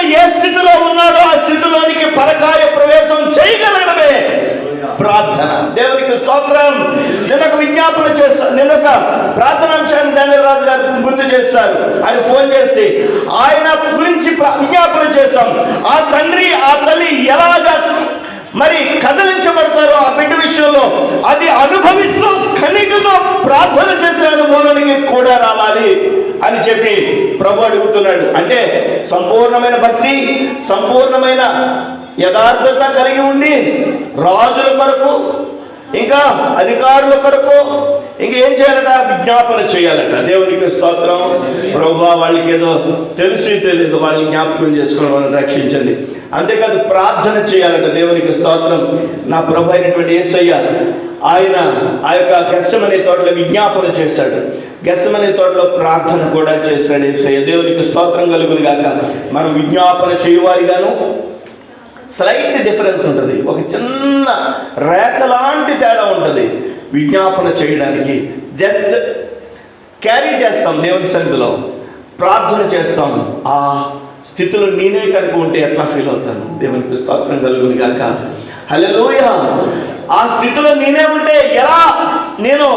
దేవునికి స్తోత్రం. నేను ఒక విజ్ఞాపన చేస్తాను, నేను ఒక ప్రార్థనాంశాన్ని డానియల్ రాజు గారు గుర్తు చేస్తారు. ఆయన ఫోన్ చేసి ఆయన గురించి విజ్ఞాపన చేశాం. ఆ తండ్రి ఆ తల్లి ఎలాగా మరి కదిలించబడతారో ఆ బిడ్డ విషయంలో అది అనుభవిస్తూ కన్నీటితో ప్రార్థన చేసే అనుభవానికి కూడా రావాలి అని చెప్పి ప్రభు అడుగుతున్నాడు. అంటే సంపూర్ణమైన భక్తి, సంపూర్ణమైన యథార్థత కలిగి ఉండి రాజుల కొరకు, ఇంకా అధికారుల కొరకు ఇంకేం చేయాలట? విజ్ఞాపన చేయాలట. దేవునికి స్తోత్రం. ప్రభువా, వాళ్ళకి ఏదో తెలిసి తెలియదు, వాళ్ళని జ్ఞాపకం చేసుకుని వాళ్ళని రక్షించండి. అంతేకాదు ప్రార్థన చేయాలట. దేవునికి స్తోత్రం. నా ప్రభు అయినటువంటి యేసయ్య ఆయన ఆ యొక్క గెత్సెమనే తోటలో విజ్ఞాపన చేశాడు, గెత్సెమనే తోటలో ప్రార్థన కూడా చేశాడు యేసయ్య. దేవునికి స్తోత్రం కలుగును గాక. మనం విజ్ఞాపన చేయువారిగాను స్లైట్ డిఫరెన్స్ ఉంటుంది, ఒక చిన్న రేఖ లాంటి తేడా ఉంటుంది. విజ్ఞాపన చేయడానికి జస్ట్ క్యారీ చేస్తాం, దేవుని సన్నిధిలో ప్రార్థన చేస్తాం. ఆ స్థితిలో నేనే కనుక ఉంటే ఎట్లా ఫీల్ అవుతాను? దేవునికి స్తోత్రం కలుగును గాక. హల్లెలూయా. ఆ స్థితిలో నేనే ఉంటే ఎలా నేను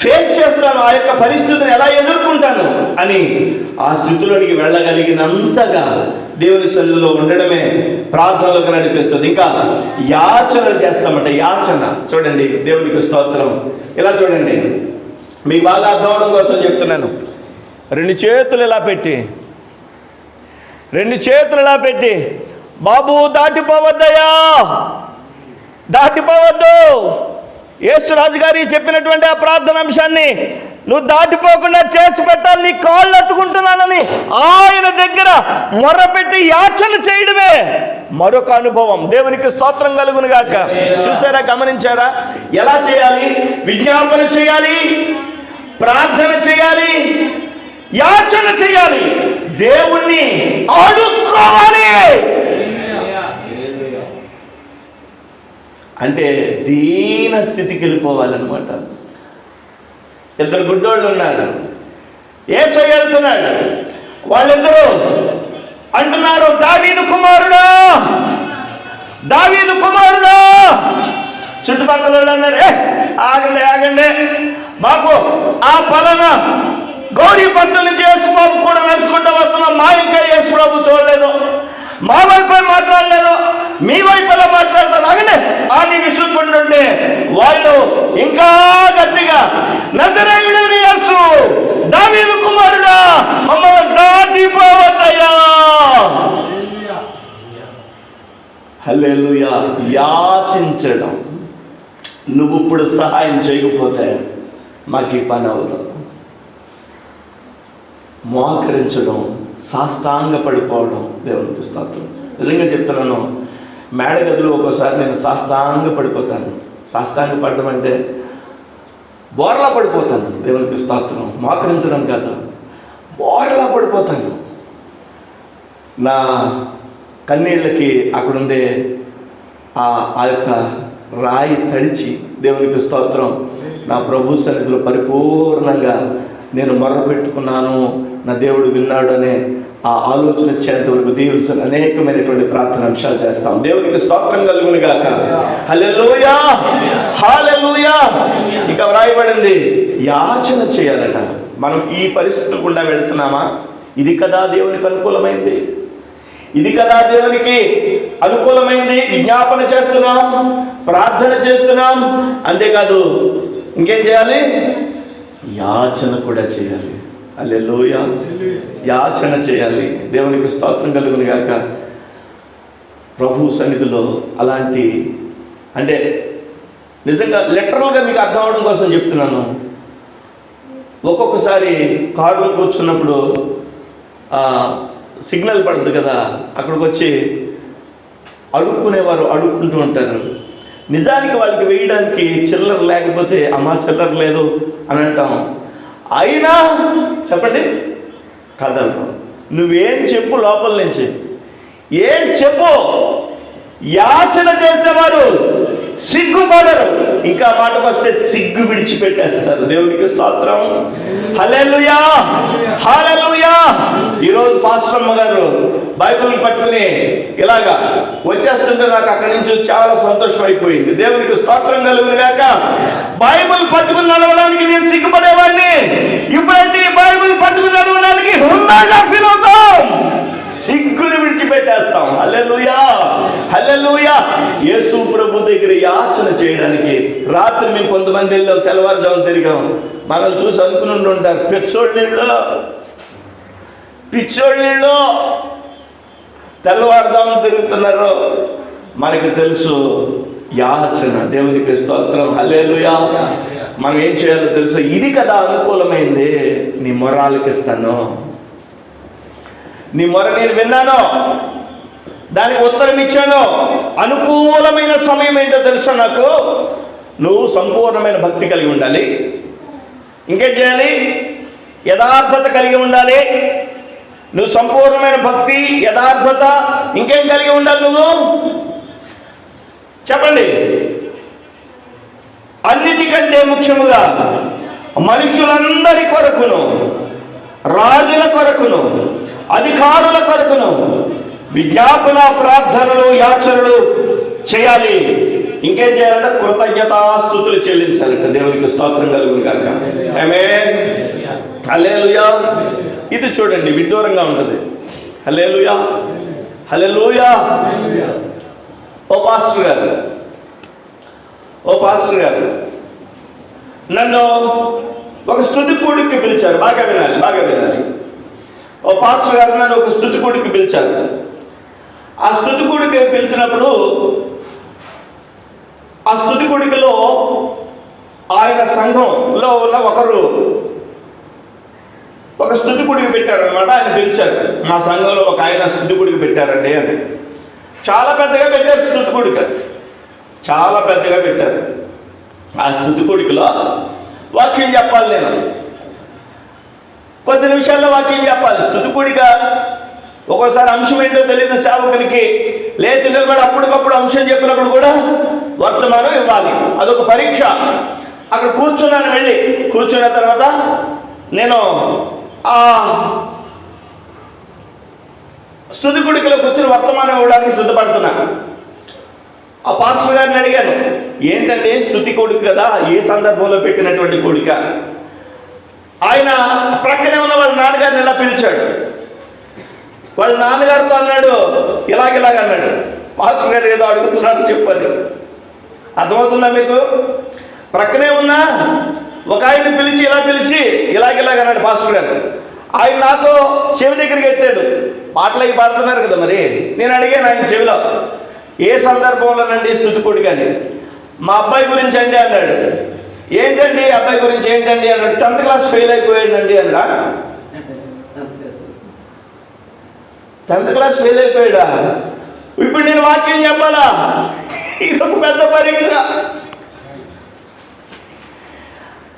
ఫేస్ చేస్తాను, ఆ యొక్క పరిస్థితిని ఎలా ఎదుర్కొంటాను అని ఆ స్థితిలోనికి వెళ్ళగలిగినంతగా దేవుని సన్నిధిలో ఉండడమే ప్రార్థనలోకి నడిపిస్తుంది. ఇంకా యాచనలు చేస్తామంట. యాచన చూడండి, దేవునికి స్తోత్రం. ఇలా చూడండి, మీకు బాగా అర్థం అవడం కోసం చెప్తున్నాను. రెండు చేతులు ఇలా పెట్టి బాబు దాటిపోవద్దయ్యా, దాటిపోవద్దు. యేసురాజు గారి చెప్పినటువంటి ఆ ప్రార్థన అంశాన్ని నువ్వు దాటిపోకుండా చేసి పెట్టాలి, నీ కాళ్ళు ఎత్తుకుంటున్నానని ఆయన దగ్గర మొరపెట్టి యాచన చేయడమే మరొక అనుభవం. దేవునికి స్తోత్రం కలుగును గాక. చూసారా, గమనించారా? ఎలా చేయాలి? విజ్ఞాపన చేయాలి, ప్రార్థన చేయాలి, యాచన చేయాలి, దేవుణ్ణి అడుక్కోవాలి. అంటే దీన స్థితికి వెళ్ళిపోవాలన్నమాట. ఇద్దరు గుడ్డోళ్ళు ఉన్నారు, యేసయ్య వెళ్తున్నాడు. వాళ్ళిద్దరూ అంటున్నారు, దావీదు కుమారుడా, దావీదు కుమారుడా. చుట్టుపక్కల వాళ్ళు అన్నారు, ఆగండి, మాకు ఆ పలానా గౌరీ పట్ల నుంచి యేసుబాబు కూడా నడుచుకుంటూ వస్తున్నాం, మా ఇంకా యేసుబాబు చూడలేదు, మా వైపు మాట్లాడలేదు, మీ వైపు ఎలా మాట్లాడతాడు? అగనే అని విసుక్కుంటుంటే వాళ్ళు ఇంకా గట్టిగా, నజరేయుడైన యేసు, దావీదు కుమారుడా, మమ్మల్ని దాటిపోవద్దయ్యా. హల్లెలూయా. యాచించడం. నువ్వు ఇప్పుడు సహాయం చేయకపోతే మాకు ఈ పని అవ్వదు. మోకరించడం, సాష్టాంగ పడిపోవడం. దేవునికి స్తోత్రం. నిజంగా చెప్తున్నాను, మేడగదిలో ఒక్కోసారి నేను సాష్టాంగ పడిపోతాను. సాష్టాంగ పడడం అంటే బోర్లా పడిపోతాను. దేవునికి స్తోత్రం. మోకరించడం కాదు, బోర్లా పడిపోతాను. నా కన్నీళ్ళకి అక్కడుండే ఆ యొక్క రాయి తడిచి, దేవునికి స్తోత్రం, నా ప్రభు సన్నిధిలో పరిపూర్ణంగా నేను మొర్ర పెట్టుకున్నాను, నా దేవుడు విన్నాడు అనే ఆ ఆలోచన వచ్చేంత వరకు దేవుని అనేకమైనటువంటి ప్రార్థన అంశాలు చేస్తాం. దేవునికి స్తోత్రం కలుగును గాక. హల్లెలూయా, హల్లెలూయా. ఇక వ్రాయబడింది యాచన చేయాలట. మనం ఈ పరిస్థితులు గుండా వెళుతున్నామా? ఇది కదా దేవునికి అనుకూలమైంది, ఇది కదా దేవునికి అనుకూలమైంది. విజ్ఞాపన చేస్తున్నాం, ప్రార్థన చేస్తున్నాం, అంతేకాదు ఇంకేం చేయాలి? యాచన కూడా చేయాలి. హల్లెలూయా. యాచన చేయాలి. దేవునికి స్తోత్రం కలుగును గాక. ప్రభు సన్నిధిలో అలాంటి, అంటే నిజంగా లిటరల్గా మీకు అర్థం అవడం కోసం చెప్తున్నాను. ఒక్కొక్కసారి కారులో కూర్చున్నప్పుడు సిగ్నల్ పడుతుంది కదా, అక్కడికి వచ్చి అడుక్కునేవారు అడుక్కుంటూ ఉంటారు. నిజానికి వాళ్ళకి వేయడానికి చిల్లర లేకపోతే, అమ్మా చిల్లర లేదు అని అంటాం. అయినా చెప్పండి, కదలరు. నువ్వేం చెప్పు, లోపల నుంచి ఏం చెప్పు, యాచన చేసేవారు సిగ్గుపడరు. ఇంకా మాటకు వస్తే సిగ్గు విడిచిపెట్టేస్తారు. దేవునికి స్తోత్రం. హల్లెలూయా, హల్లెలూయా. ఈరోజు పాస్టర్ అమ్మ గారు బైబిల్ పట్టుకుని ఇలాగా వచ్చేస్తుంటే నాకు అక్కడి నుంచి చాలా సంతోషం అయిపోయింది. దేవునికి స్తోత్రం కలుగును గాక. బైబిల్ పట్టుకుని నడవడానికి నేను సిగ్గుపడేవాడిని. ఇప్పుడైతే ఈ బైబిల్ పట్టుకుని నడవడానికి హుందాగా ఫీల్ అవుతాం, సిగ్గుని విడిచిపెట్టేస్తాం. హల్లెలూయా, హల్లెలూయా. యేసు ప్రభు దగ్గర యాచన చేయడానికి రాత్రి మేము కొంతమంది వెళ్ళాం, తెల్లవారుజాము తిరిగాం. మనల్ని చూసి అనుకుని ఉంటారు, పిచ్చోళ్ళిళ్ళు తెల్లవారుజాము తిరుగుతున్నారు. మనకి తెలుసు యాచన. దేవునికి స్తోత్రం. హల్లెలూయా. మనం ఏం చేయాలో తెలుసు. ఇది కదా అనుకూలమైంది, నీ మొర ఆలకిస్తాను, నీ మొర నేను విన్నాను, దానికి ఉత్తరం ఇచ్చాను. అనుకూలమైన సమయం ఏంటో తెలుసా నాకు? నువ్వు సంపూర్ణమైన భక్తి కలిగి ఉండాలి. ఇంకేం చేయాలి? యథార్థత కలిగి ఉండాలి. నువ్వు సంపూర్ణమైన భక్తి, యథార్థత, ఇంకేం కలిగి ఉండాలి నువ్వు? చెప్పండి. అన్నిటికంటే ముఖ్యముగా మనుషులందరి కొరకును, రాజుల కొరకును, అధికారుల కొరకును విజ్ఞాపన, ప్రార్థనలు, యాచనలు చేయాలి. ఇంకేం చేయాలంటే కృతజ్ఞతాస్తుతులు చెల్లించాలంట. దేవునికి స్తోత్రం కలుగును గాక. ఆమేన్. హల్లెలూయా. ఇది చూడండి, విడ్డూరంగా ఉంటుంది. హల్లెలూయా, హల్లెలూయా. ఓ పాస్టర్ గారు నన్ను ఒక స్తుతి కూడికి పిలిచారు. బాగా వినాలి. ఓ పాస్టర్ గారు నన్ను ఒక స్తుతి కూడికి పిలిచారు. ఆ స్తుతి కూడికి పిలిచినప్పుడు ఆ స్తుతి కూడికలో ఆయన సంఘంలో ఉన్న ఒకరు ఒక స్తుతి కూడికి పెట్టారనమాట. ఆయన పిలిచారు, మా సంఘంలో ఒక ఆయన స్తుతి కూడికి పెట్టారండి అని. చాలా పెద్దగా పెట్టారు స్తుతి కూడిక, చాలా పెద్దగా పెట్టారు. ఆ స్తుతి కూడికలో వాక్యం చెప్పాలి. నేను కొద్ది నిమిషాల్లో వాక్యం చెప్పాలి. స్తుతి కూడిక ఒక్కోసారి అంశం ఏంటో తెలియదు సేవకునికి. లేచి నిలబడి అప్పటికప్పుడు అంశం చెప్పినప్పుడు కూడా వర్తమానం ఇవ్వాలి. అదొక పరీక్ష. అక్కడ కూర్చున్నాను. వెళ్ళి కూర్చున్న తర్వాత నేను ఆ స్తుతి కూడికలో కూర్చుని వర్తమానం ఇవ్వడానికి సిద్ధపడుతున్నా. ఆ పాస్టర్ గారిని అడిగాను, ఏంటంటే స్తుతి కూడిక కదా, ఏ సందర్భంలో పెట్టినటువంటి కూడిక? ఆయన ప్రక్కనే ఉన్న వాళ్ళ నాన్నగారిని ఇలా పిలిచాడు. వాళ్ళ నాన్నగారితో అన్నాడు, ఇలాగ అన్నాడు. పాస్టర్ గారు ఏదో అడుగుతున్నారు, చెప్పదు. అర్థమవుతుందా మీకు? ప్రక్కనే ఉన్నా ఒక ఆయన్ని పిలిచి ఇలాగ అన్నాడు పాస్టర్ గారు. ఆయన నాతో చెవి దగ్గరికి ఎట్టాడు. పాటలు అవి పాడుతున్నారు కదా, మరి నేను అడిగాను ఆయన చెవిలో, ఏ సందర్భంలోనండి స్తుతి కూడిక అని? మా అబ్బాయి గురించి అండి అన్నాడు. ఏంటండి అబ్బాయి గురించి ఏంటండి అన్నాడు. 10th క్లాస్ ఫెయిల్ అయిపోయాడండి అన్నా. 10th class fail అయిపోయాడా? ఇప్పుడు నేను వాక్యం చెప్పాలా? ఇది ఒక పెద్ద పరీక్ష.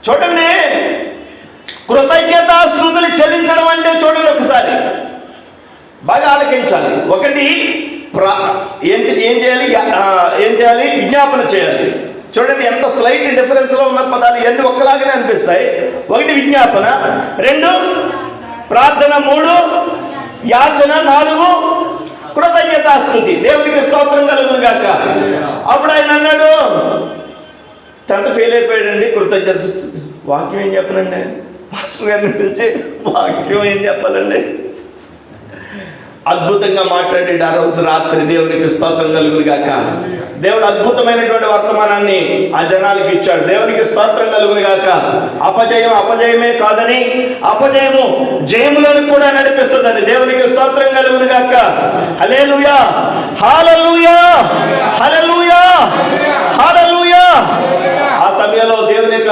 చూడండి, కృతజ్ఞతాస్తుతులు చెల్లించడం అంటే చూడండి, ఒకసారి బాగా ఆలకించాలి. ఒకటి ఏం చేయాలి? విజ్ఞాపన చేయాలి. చూడండి ఎంత స్లైట్ డిఫరెన్స్లో ఉన్న పదాలు, ఇవన్నీ ఒక్కలాగానే అనిపిస్తాయి. ఒకటి విజ్ఞాపన, 2 ప్రార్థన, 3 యాచన, 4 కృతజ్ఞతాస్తుతి. దేవునికి స్తోత్రం కలుగును గాక. అప్పుడు ఆయన అన్నాడు, 10th ఫెయిల్ అయిపోయాడండి, కృతజ్ఞతాస్తుతి. వాక్యం ఏం చెప్పనండి? పాస్టర్ గారిని పిలిచి వాక్యం ఏం చెప్పాలండి? అద్భుతంగా మాట్లాడాడు ఆ రోజు రాత్రి. దేవునికి స్తోత్రం కలుగును గాక. దేవుడు అద్భుతమైనటువంటి వర్తమానాన్ని ఆ జనాలకి ఇచ్చాడు. దేవునికి స్తోత్రం కలుగును గాక. అపజయం అపజయమే కాదని, అపజయము జయములను కూడా నడిపిస్తుందని. దేవునికి స్తోత్రం కలుగును గాక. హల్లెలూయా, హల్లెలూయా, హల్లెలూయా, హల్లెలూయా. ఆ సమయంలో దేవుని యొక్క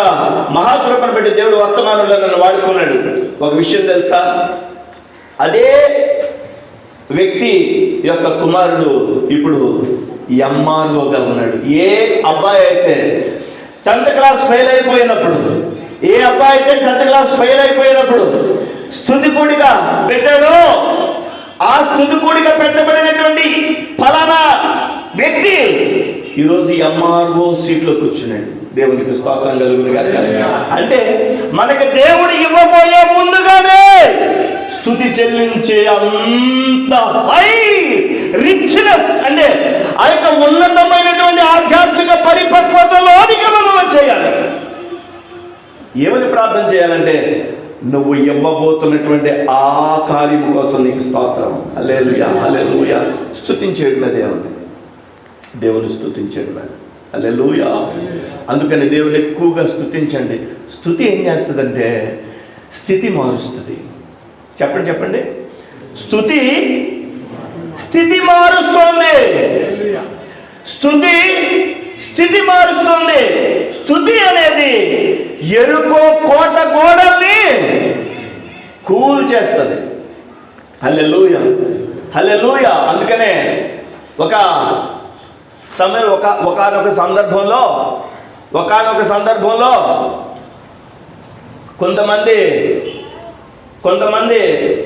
మహాకృపను బట్టి దేవుడు వర్తమానంలో నన్ను వాడుకున్నాడు. ఒక విషయం తెలుసా? అదే వ్యక్తి యొక్క కుమారుడు ఇప్పుడు ఎంఆర్ఓగా ఉన్నాడు. ఏ అబ్బాయి అయితే 10th క్లాస్ ఫెయిల్ అయిపోయినప్పుడు, ఏ అబ్బాయి అయితే 10th క్లాస్ ఫెయిల్ అయిపోయినప్పుడు స్తుతి కూడిక పెట్టాడో, ఆ స్తుతి కూడిక పెట్టబడినటువంటి ఫలానా వ్యక్తి ఈరోజు ఎంఆర్ఓ సీట్లో కూర్చున్నాడు. దేవునికి స్తోత్రం కలుగును గాక. అంటే మనకి దేవుడు ఇవ్వబోయే ముందుగానే స్తుతి చెల్లించే అంత హై రిచ్నెస్, అంటే ఆ యొక్క ఉన్నతమైనటువంటి ఆధ్యాత్మిక పరిపక్వతలోనికి మనం వచ్చేయాలి. ఏమని ప్రార్థన చేయాలంటే, నువ్వు ఇవ్వబోతున్నటువంటి ఆ కార్యం కోసం నీకు స్తోత్రం. హల్లెలూయా, హల్లెలూయా. స్తుతించేడున దేవుని స్తుతించేడున. హల్లెలూయా. అందుకని దేవుని ఎక్కువగా స్తుతించండి. స్తుతి ఏం చేస్తుందంటే స్థితి మారుస్తుంది. చెప్పండి చెప్పండి. స్తుతి స్థితి మారుస్తుంది. స్తుతి స్థితి మారుస్తుంది. స్తుతి అనేది ఎరుకో కోట గోడల్ని కూల్ చేస్తుంది. హల్లెలూయా, హల్లెలూయా. అందుకనే ఒక సమయం ఒకానొక సందర్భంలో కొంతమంది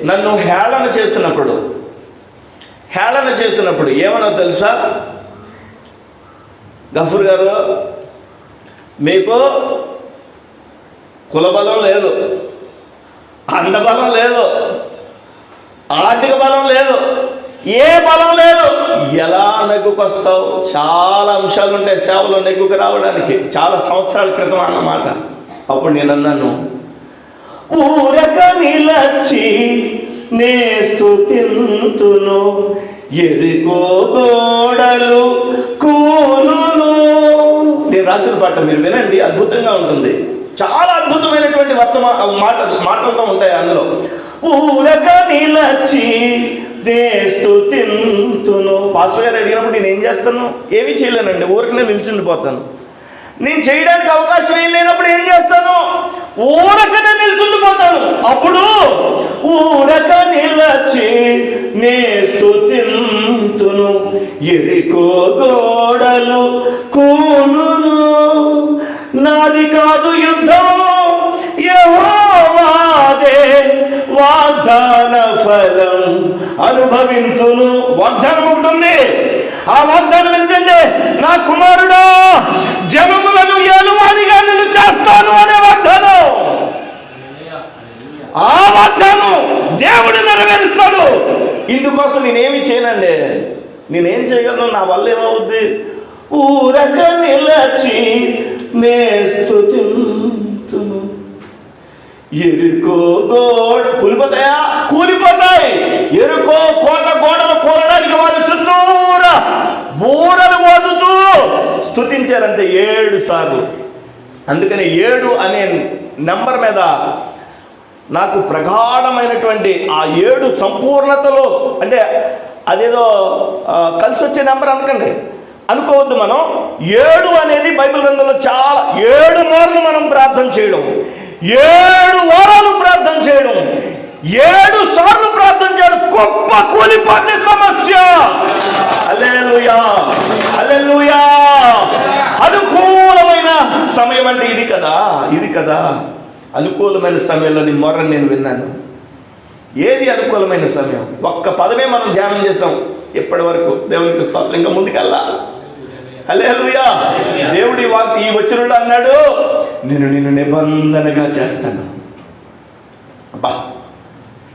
నన్ను హేళన చేసినప్పుడు ఏమన్నా తెలుసా? గఫూర్ గారు, మీకు కులబలం లేదు, అండబలం లేదు, ఆర్థిక బలం లేదు, ఏ బలం లేదు, ఎలా నెగ్గుకొస్తావు? చాలా అంశాలు ఉంటాయి సేవలో నెగ్గుకు రావడానికి. చాలా సంవత్సరాల క్రితం అన్నమాట. అప్పుడు నేను అన్నాను, ఊరక నిలచి నే స్తుతింతును, ఎరికో గోడలు కూలును. నేను రాసిన పాట మీరు వినండి, అద్భుతంగా ఉంటుంది. చాలా అద్భుతమైనటువంటి మాటలతో ఉంటాయి అందులో. ఊరక నిలచి నే స్తుతింతును. పాస్టర్ గారు అడిగినప్పుడు నేను ఏం చేస్తాను? ఏమీ చేయలేనండి, ఊరికనే నిల్చుండిపోతాను. నేను చేయడానికి అవకాశం ఏం లేనప్పుడు ఏం చేస్తాను? ఊరకనే నిల్చుండిపోతాను. అప్పుడు ఊరక నిలచి నే స్తుతింతును, ఎరికో గోడలు కూలును. నాది కాదు యుద్ధం, యెహోవాదే, వాగ్దాన ఫలం అనుభవింతును. వాగ్దానం ఉంటుంది. ఆ వాగ్దానం ఏంటంటే, నా కుమారుడా, జనములను ఏలువానిగా నిన్ను చేస్తాను అనే వాగ్దానం. ఆ వాగ్దానం దేవుడు నెరవేరుస్తాడు. ఇందుకోసం నేనేమి చేయనండి. నేనేం చేయగలను? నా వల్ల ఏమవుద్ది? ఊరక నిలచి నే స్తుతింతును, ఎరుకో గోడ కూలిపోతాయి. ఎరుకో కోట గోడలు కూలడానికి వాళ్ళు చుట్టూరా బూరలు మోదుతూ స్తుతించారంటే 7 సార్లు. అందుకని 7 అనే నెంబర్ మీద నాకు ప్రగాఢమైనటువంటి ఆ 7 సంపూర్ణతలో, అంటే అదేదో కలిసి వచ్చే నెంబర్ అనుకోవద్దు మనం. 7 అనేది బైబిల్ గ్రంథంలో చాలా 7 మార్లు మనం ప్రార్థన చేయడం, 7 వారాలు ప్రార్థన చేయడం, 7 సార్లు ప్రార్థన చేయడం గొప్ప కూలిపోతే సమస్య. హల్లెలూయా, హల్లెలూయా. అనుకూలమైన సమయం అంటే ఇది కదా. అనుకూలమైన సమయంలో నీ మొర్ర నేను విన్నాను. ఏది అనుకూలమైన సమయం? ఒక్క పదమే మనం ధ్యానం చేసాం ఇప్పటి వరకు. దేవునికి స్తోత్రం. ఇంకా ముందుకెళ్ళా. హల్లెలూయా. దేవుడి ఈ వచనంలో అన్నాడు, నేను నిన్ను నిబంధనగా చేస్తాను. అబ్బా,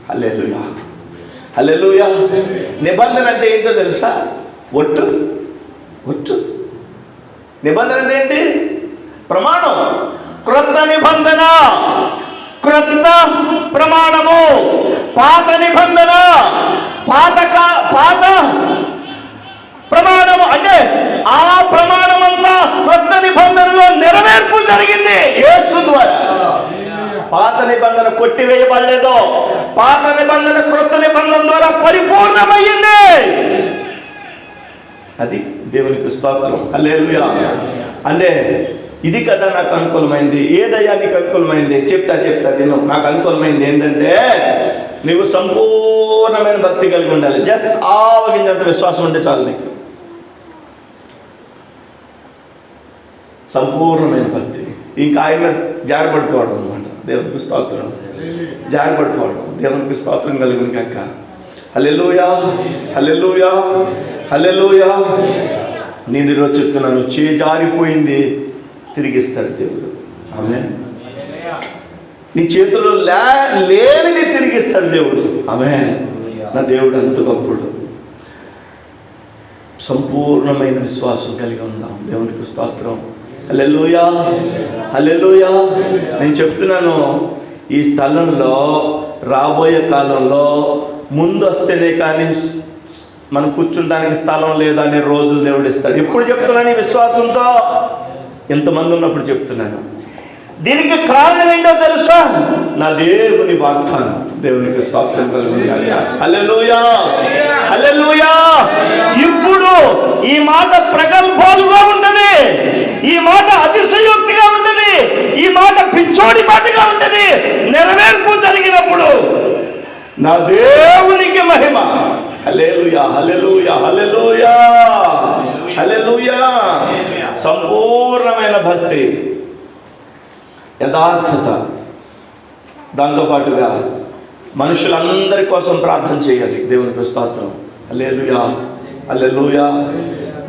హల్లెలూయా, హల్లెలూయా. నిబంధన అంటే ఏంటో తెలుసా? ఒట్టు. నిబంధన అంటే ఏంటి? ప్రమాణం. క్రొత్త నిబంధన, క్రొత్త ప్రమాణము. పాత నిబంధన, పాత ప్రమాణము. అంటే ఆ ప్రమాణం అంతా క్రొత్త నిబంధనలో నెరవేర్పు జరిగింది యేసు ద్వారా. పాత నిబంధన కొట్టివేయబడలేదు. పాత నిబంధన క్రొత్త నిబంధన ద్వారా పరిపూర్ణమయ్యింది. అది దేవునికి స్తోత్రం. హల్లెలూయా. అంటే ఇది కదా నాకు అనుకూలమైంది. ఏదయ్యా నీకు అనుకూలమైంది? చెప్తా నేను. నాకు అనుకూలమైంది ఏంటంటే, నీకు సంపూర్ణమైన భక్తి కలిగి ఉండాలి. జస్ట్ ఆవగింజంత విశ్వాసం ఉంటే చాలు నీకు. సంపూర్ణమైన భక్తి. ఇంకా ఆయన జారిపడిపోవడం అనమాట. దేవునికి స్తోత్రం. జారిపడిపోవడం. దేవునికి స్తోత్రం కలుగును కాక. హల్లెలూయా, హల్లెలూయా, హల్లెలూయా. నేను ఈరోజు చెప్తున్నాను, జారిపోయింది తిరిగిస్తాడు దేవుడు. ఆమేన్. నీ చేతిలో లేనిది తిరిగిస్తాడు దేవుడు. ఆమేన్. నా దేవుడు అంత గొప్పడు. సంపూర్ణమైన విశ్వాసం కలిగి ఉందాం. దేవునికి స్తోత్రం. హల్లెలూయా, హల్లెలూయా. నేను చెప్తున్నాను, ఈ స్థలంలో రాబోయే కాలంలో ముందు వస్తేనే కానీ మనం కూర్చుంటానికి స్థలం లేదనే రోజులు దేవుడు ఇస్తాడు. ఎప్పుడు చెప్తున్నాను ఈ విశ్వాసంతో? ఎంతమంది ఉన్నప్పుడు చెప్తున్నాను. దీనికి కారణం ఏంటో తెలుసా? నా దేవుని వాగ్దానం. దేవునికి స్తోత్రం కలుగును గాక. హల్లెలూయా, హల్లెలూయా. ఇప్పుడు ఈ మాట ప్రగల్భాలుగా ఉంటది, ఈ మాట అతిశయోక్తిగా ఉంటది, ఈ మాట పిచ్చోడి మాటగా ఉంటది. నెరవేర్పు జరిగినప్పుడు నా దేవునికి మహిమ. హల్లెలూయా, హల్లెలూయా, హల్లెలూయా, హల్లెలూయా. సంపూర్ణమైన భక్తి, యథార్థత, దాంతోపాటుగా మనుషులందరి కోసం ప్రార్థన చేయాలి. దేవునికి స్తోత్రం. హల్లెలూయా, హల్లెలూయా.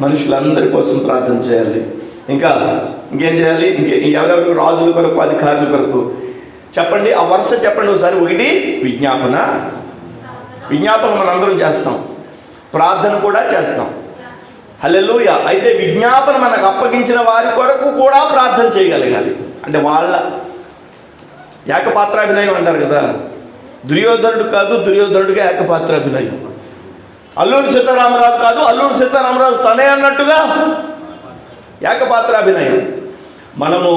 మనుషులందరి కోసం ప్రార్థన చేయాలి. ఇంకేం చేయాలి? ఎవరెవరు? రాజుల కొరకు, అధికారుల కొరకు. చెప్పండి, ఆ వరుస చెప్పండి ఒకసారి. 1 విజ్ఞాపన. విజ్ఞాపన మనందరం చేస్తాం, ప్రార్థన కూడా చేస్తాం. హల్లెలూయా. అయితే విజ్ఞాపన మనకు అప్పగించిన వారి కొరకు కూడా ప్రార్థన చేయగలగాలి. అంటే వాళ్ళ ఏకపాత్రాభినయం అంటారు కదా. దుర్యోధనుడు కాదు, దుర్యోధనుడిగా ఏకపాత్రాభినయం. అల్లూరి సీతారామరాజు కాదు, అల్లూరి సీతారామరాజు తనే అన్నట్టుగా ఏకపాత్రాభినయం. మనము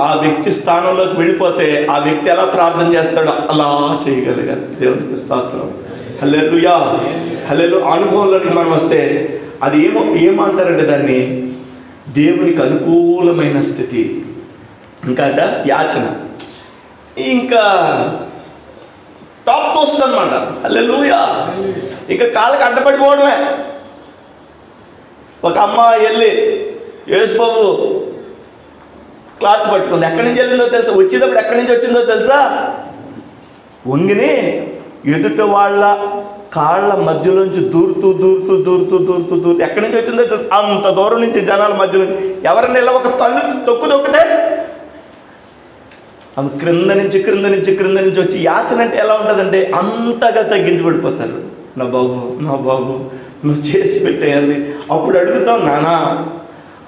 ఆ వ్యక్తి స్థానంలోకి వెళ్ళిపోతే ఆ వ్యక్తి ఎలా ప్రార్థన చేస్తాడో అలా చేయగలగాలి. దేవునికి స్తోత్రం. హల్లెలూయా, హల్లెలూయా. అనుభవంలోనికి మనం వస్తే అది ఏమంటారంటే దాన్ని దేవునికి అనుకూలమైన స్థితి. ఇంకా యాచన, ఇంకా టాప్ పోస్ట్ అనమాట. హల్లెలూయా. ఇంకా కాళ్ళకి అడ్డపడిపోవడమే. ఒక అమ్మ వెళ్ళి యేసుబాబు క్లాత్ పట్టుకుంది. ఎక్కడి నుంచి వెళ్ళిందో తెలుసా? వచ్చేటప్పుడు ఎక్కడి నుంచి వచ్చిందో తెలుసా? వంగిని ఎదుట వాళ్ళ కాళ్ళ మధ్యలోంచి దూరుతూ ఎక్కడి నుంచి వచ్చిందో తెలుసు. అంత దూరం నుంచి జనాల మధ్య నుంచి ఎవరిని ఇలా ఒక తొక్కితే ఆమె క్రింద నుంచి వచ్చి యాచన అంటే ఎలా ఉంటుందంటే అంతగా తగ్గించబడిపోతారు. నా బాబు నువ్వు చేసి పెట్టేయాలి. అప్పుడు అడుగుతాం, నానా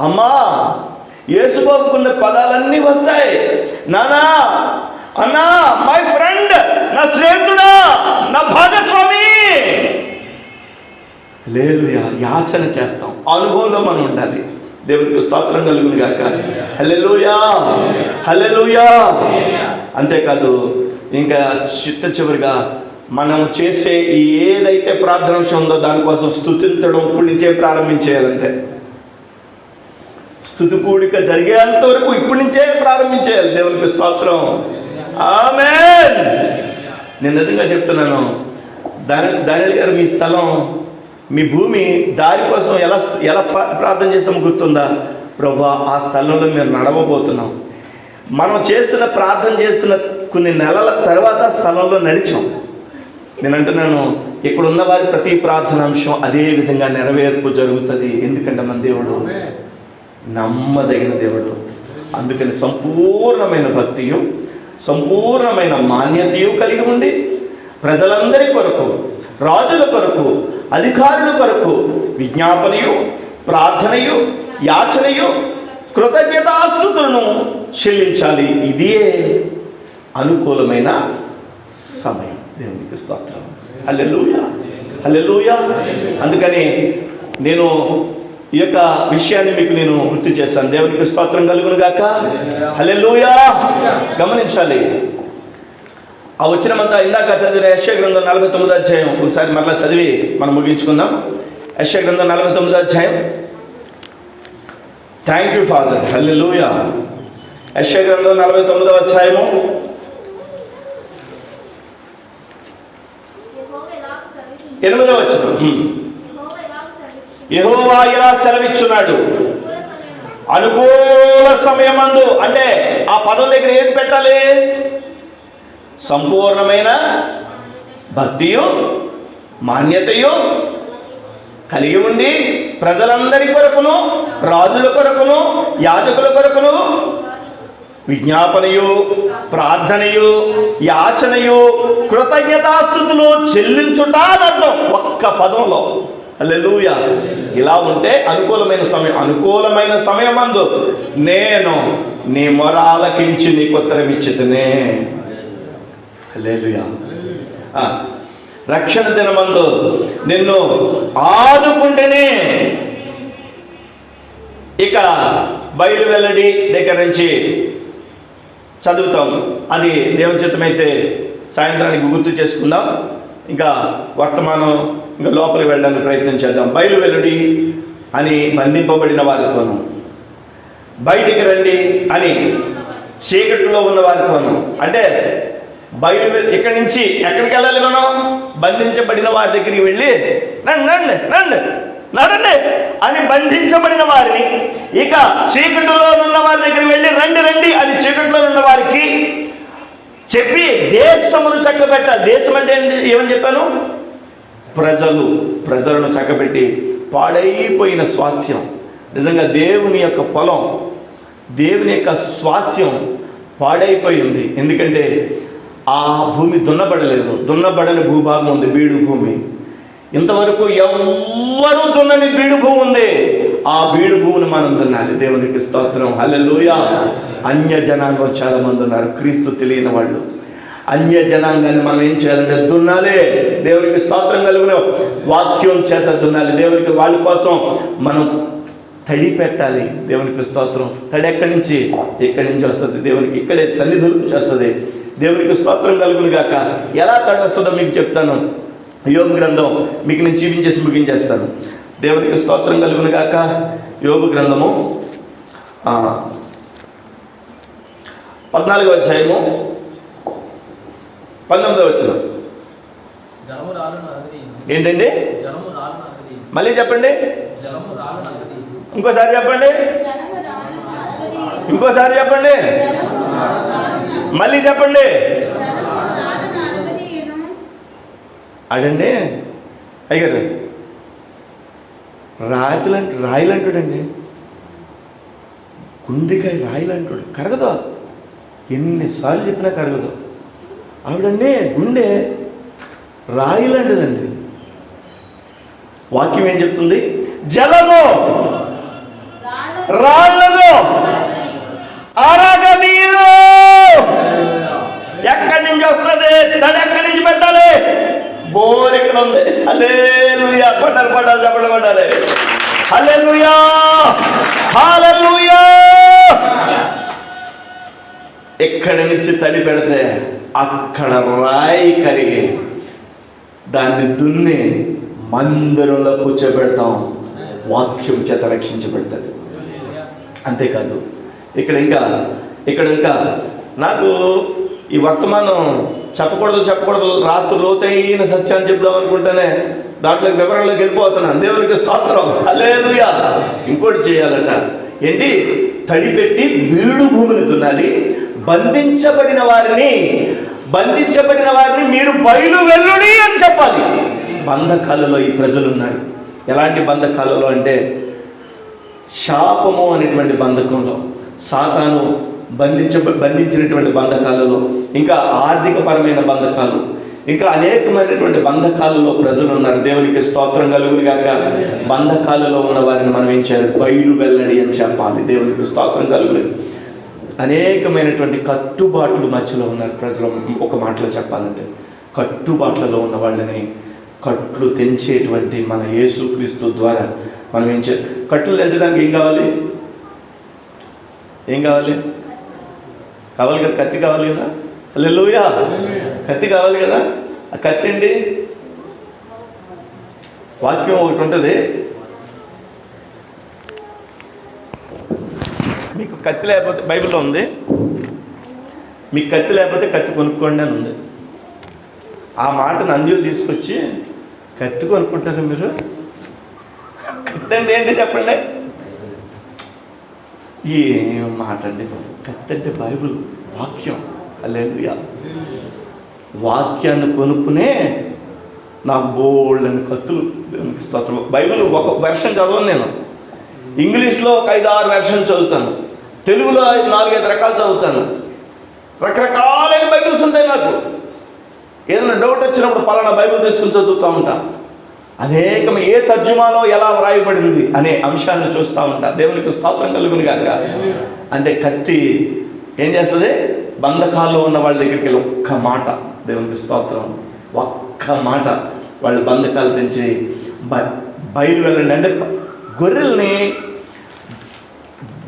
అమ్మా యేసుబాబుకున్న పదాలన్నీ వస్తాయి. నానా, అన్నా, మై ఫ్రెండ్, నా స్నేహితుడా, నా భాగస్వామి. లేదు, యాచన చేస్తాం. అనుభవంలో మనం ఉండాలి. దేవునికి స్తోత్రం కలుగును గాక. హల్లెలూయా, హల్లెలూయా. అంతేకాదు, ఇంకా చివరిగా మనం చేసే ఏదైతే ప్రార్థన విషయం ఉందో దానికోసం స్తుతించడం ఇప్పటి నుంచే ప్రారంభించేయాలంతే. స్తుతి కూడిక జరిగేంత వరకు ఇప్పటి నుంచే ప్రారంభించేయాలి. దేవునికి స్తోత్రం. ఆమేన్. నేను నిజంగా చెప్తున్నాను, దానియల్ గారు, మీ స్థలం, మీ భూమి దారి కోసం ఎలా ప్రార్థన చేసామో గుర్తుందా? ప్రభువా, ఆ స్థలంలో మీరు నడవబోతున్నాం. మనం ప్రార్థన చేస్తున్న కొన్ని నెలల తర్వాత స్థలంలో నడిచాం. నేను అంటున్నాను, ఇక్కడ ఉన్న వారి ప్రతి ప్రార్థనాంశం అదే విధంగా నెరవేర్పు జరుగుతుంది. ఎందుకంటే మన దేవుడు నమ్మదగిన దేవుడు. అందుకని సంపూర్ణమైన భక్తియు, సంపూర్ణమైన మాన్యతయు కలిగి ఉండి ప్రజలందరి కొరకు, రాజుల కొరకు, అధికారుల కొరకు విజ్ఞాపనయు, ప్రార్థనయు, యాచనయు, కృతజ్ఞతాస్తుతులను చెల్లించాలి. ఇదే అనుకూలమైన సమయం. దేవునికి స్తోత్రం. హల్లెలూయా, హల్లెలూయా. అందుకని నేను ఈ యొక్క విషయాన్ని మీకు నేను గుర్తు చేస్తాను. దేవునికి స్తోత్రం కలుగును గాక. హల్లెలూయా. గమనించాలి, ఆ వచ్చినమంతా ఇందాక చదివిన యెషయా గ్రంథం 49వ అధ్యాయం ఒకసారి మరలా చదివి మనం ముగించుకుందాం. యెషయా గ్రంథం 49వ అధ్యాయం. Thank you father. హల్లెలూయా. యెషయా గ్రంథం 49వ అధ్యాయము 8వ వచనం. యెహోవా ఇలా సెలవిచ్చున్నాడు, అనుకూల సమయమందు. అంటే ఆ పదం దగ్గర ఏది పెట్టాలి? సంపూర్ణమైన భక్తియు, మాన్యతయు కలిగి ఉండి ప్రజలందరి కొరకును, రాజుల కొరకును, యాజకుల కొరకును విజ్ఞాపనయు, ప్రార్థనయు, యాచనయు, కృతజ్ఞతాస్తుతులు చెల్లించుట అని అర్థం ఒక్క పదంలో. హల్లెలూయా. ఇలా ఉంటే అనుకూలమైన సమయమందు నేను నీ మొర ఆలకించి నీకు ఉత్తరం ఇచ్చితినే. హల్లెలూయా. రక్షణ దినమందు నిన్ను ఆదుకుంటేనే. ఇక బయలు వెల్లడి దగ్గర నుంచి చదువుతాం. అది దేవుని చిత్తమైతే సాయంత్రానికి గుర్తు చేసుకుందాం. ఇంకా వర్తమానం ఇంకా లోపలికి వెళ్ళడానికి ప్రయత్నం చేద్దాం. బయలు వెల్లడి అని బంధింపబడిన వారితోనూ, బయటికి రండి అని చీకటిలో ఉన్న వారితోనూ. అంటే ఇక్కడి నుంచి ఎక్కడికి వెళ్ళాలి మనం? బంధించబడిన వారి దగ్గరికి వెళ్ళి నండి నడండి అని బంధించబడిన వారిని, ఇక చీకటిలో ఉన్న వారి దగ్గరికి వెళ్ళి రండి రండి అని చీకటిలో ఉన్న వారికి చెప్పి దేశమును చక్కబెట్టాలి. దేశం అంటే ఏమని చెప్పాను? ప్రజలను చక్కబెట్టి పాడైపోయిన స్వాస్థ్యం, నిజంగా దేవుని యొక్క పొలం, దేవుని యొక్క స్వాస్థ్యం పాడైపోయింది. ఎందుకంటే ఆ భూమి దున్నబడలేదు. దున్నబడని భూభాగం ఉంది, బీడు భూమి. ఇంతవరకు ఎవ్వరూ దున్నని బీడు భూమి ఉంది. ఆ బీడు భూమిని మనం దున్నాలి. దేవునికి స్తోత్రం. హల్లెలూయా. అన్య జనాంగం చాలా మంది ఉన్నారు, క్రీస్తు తెలియని వాళ్ళు. అన్య జనాంగాన్ని మనం ఏం చేయాలంటే దున్నాలి. దేవునికి స్తోత్రం కలిగిన వాక్యం చేత దున్నాలి. దేవునికి వాళ్ళ కోసం మనం తడి పెట్టాలి. దేవునికి స్తోత్రం. తడి ఎక్కడి నుంచి? ఇక్కడి నుంచి వస్తుంది. దేవునికి ఇక్కడే సన్నిధుల నుంచి వస్తుంది. దేవునికి స్తోత్రం కలుగును గాక. ఎలా తడి వస్తుందో మీకు చెప్తాను. యోబు గ్రంథం మీకు నేను చూపించేసి ముగించేస్తాను. దేవునికి స్తోత్రం కలుగును గాక. యోబు గ్రంథము 14వ అధ్యాయము 19వ వచనం. ఏంటండి? మళ్ళీ చెప్పండి. ఇంకోసారి చెప్పండి. ఇంకోసారి చెప్పండి. మళ్ళీ చెప్పండి. అడండి అయ్యారు రాయిలు అంటాడండి. గుండెకాయ రాయిలు అంటాడు. కరగదు. ఎన్నిసార్లు చెప్పినా కరగదు. ఆవిడండి గుండె రాయిలు అంటదండి. వాక్యం ఏం చెప్తుంది? జలము రాళ్ళను అరగనీరు. ఎక్కడి నుంచి వస్తుంది? తడి ఎక్కడి నుంచి పెట్టాలి? బోర్ ఎక్కడ ఉంది? హల్లెలూయా. పడాలి చెప్పలు పడాలి. హల్లెలూయా, హల్లెలూయా. ఎక్కడి నుంచి తడి పెడితే అక్కడ రాయి కరిగి దాన్ని దున్ని మందిరంలో కూర్చోబెడతాం. వాక్యం చేత రక్షించబెడతాడు. అంతేకాదు ఇక్కడ ఇంకా నాకు ఈ వర్తమానం చెప్పకూడదు రాత్రి లోతైన సత్యాన్ని చెప్దాం అనుకుంటేనే దాంట్లో వివరంలోకి వెళ్ళిపోతున్నాను. దేవునికి స్తోత్రం. హల్లెలూయా. ఇంకోటి చేయాలట. ఏంటి? తడిపెట్టి బీడు భూమిని దున్నాలి. బంధించబడిన వారిని మీరు బయలు వెల్లుడి అని చెప్పాలి. బంధకాలలో ఈ ప్రజలు ఉన్నారు. ఎలాంటి బంధకాలలో అంటే శాపము అనేటువంటి బంధకంలో, సాతాను బంధించినటువంటి బంధకాలలో, ఇంకా ఆర్థికపరమైన బంధకాలు, ఇంకా అనేకమైనటువంటి బంధకాలలో ప్రజలు ఉన్నారు. దేవునికి స్తోత్రం కలుగును గాక. బంధకాలలో ఉన్న వారిని మనం ఏం చేయాలి? బయలు వెల్లడి అని చెప్పాలి. దేవునికి స్తోత్రం కలుగును. అనేకమైనటువంటి కట్టుబాట్లు మధ్యలో ఉన్నారు ప్రజలు. ఒక మాటలో చెప్పాలంటే కట్టుబాట్లలో ఉన్న వాళ్ళని కట్లు తెంచేటువంటి మన యేసుక్రీస్తు ద్వారా మనం ఏం చేయాలి? కట్లు తెంచడానికి ఏం కావాలి? కావాలి కదా, కత్తి కావాలి కదా. హల్లెలూయా. కత్తి కావాలి కదా. ఆ కత్తి అండి, వాక్యం ఒకటి ఉంటుంది. మీకు కత్తి లేకపోతే, బైబిల్లో ఉంది, మీకు కత్తి లేకపోతే కత్తి కొనుక్కోండి అని ఉంది. ఆ మాటను అంజులు తీసుకొచ్చి కత్తి కొనుక్కుంటారు మీరు? కత్తి అంటే ఏంటి చెప్పండి? ఏం మాట అండి. కత్తి అంటే బైబిల్ వాక్యం. హల్లెలూయా. వాక్యాన్ని కొనుక్కునే నాకు బోల్డ్ అని కత్తులు. దేవునికి స్తోత్రం. బైబిల్ ఒక వెర్షన్ చదవను నేను, ఇంగ్లీష్లో ఒక 5-6 వెర్షన్ చదువుతాను, తెలుగులో 4-5 రకాలు చదువుతాను. రకరకాలైన బైబిల్స్ ఉంటాయి. నాకు ఏదైనా డౌట్ వచ్చినప్పుడు పలానా బైబిల్ తీసుకుని చదువుతూ ఉంటా. అనేకం ఏ తర్జుమాలో ఎలా వ్రాయబడింది అనే అంశాన్ని చూస్తూ ఉంటా. దేవునికి స్తోత్రం కలుగును గాక. అంటే కత్తి ఏం చేస్తుంది? బంధకాల్లో ఉన్న వాళ్ళ దగ్గరికి వెళ్ళి ఒక్క మాట, దేవునికి స్తోత్రం, ఒక్క మాట వాళ్ళు బంధకాలు తెంచి బయలు వెళ్ళండి అంటే, గొర్రెల్ని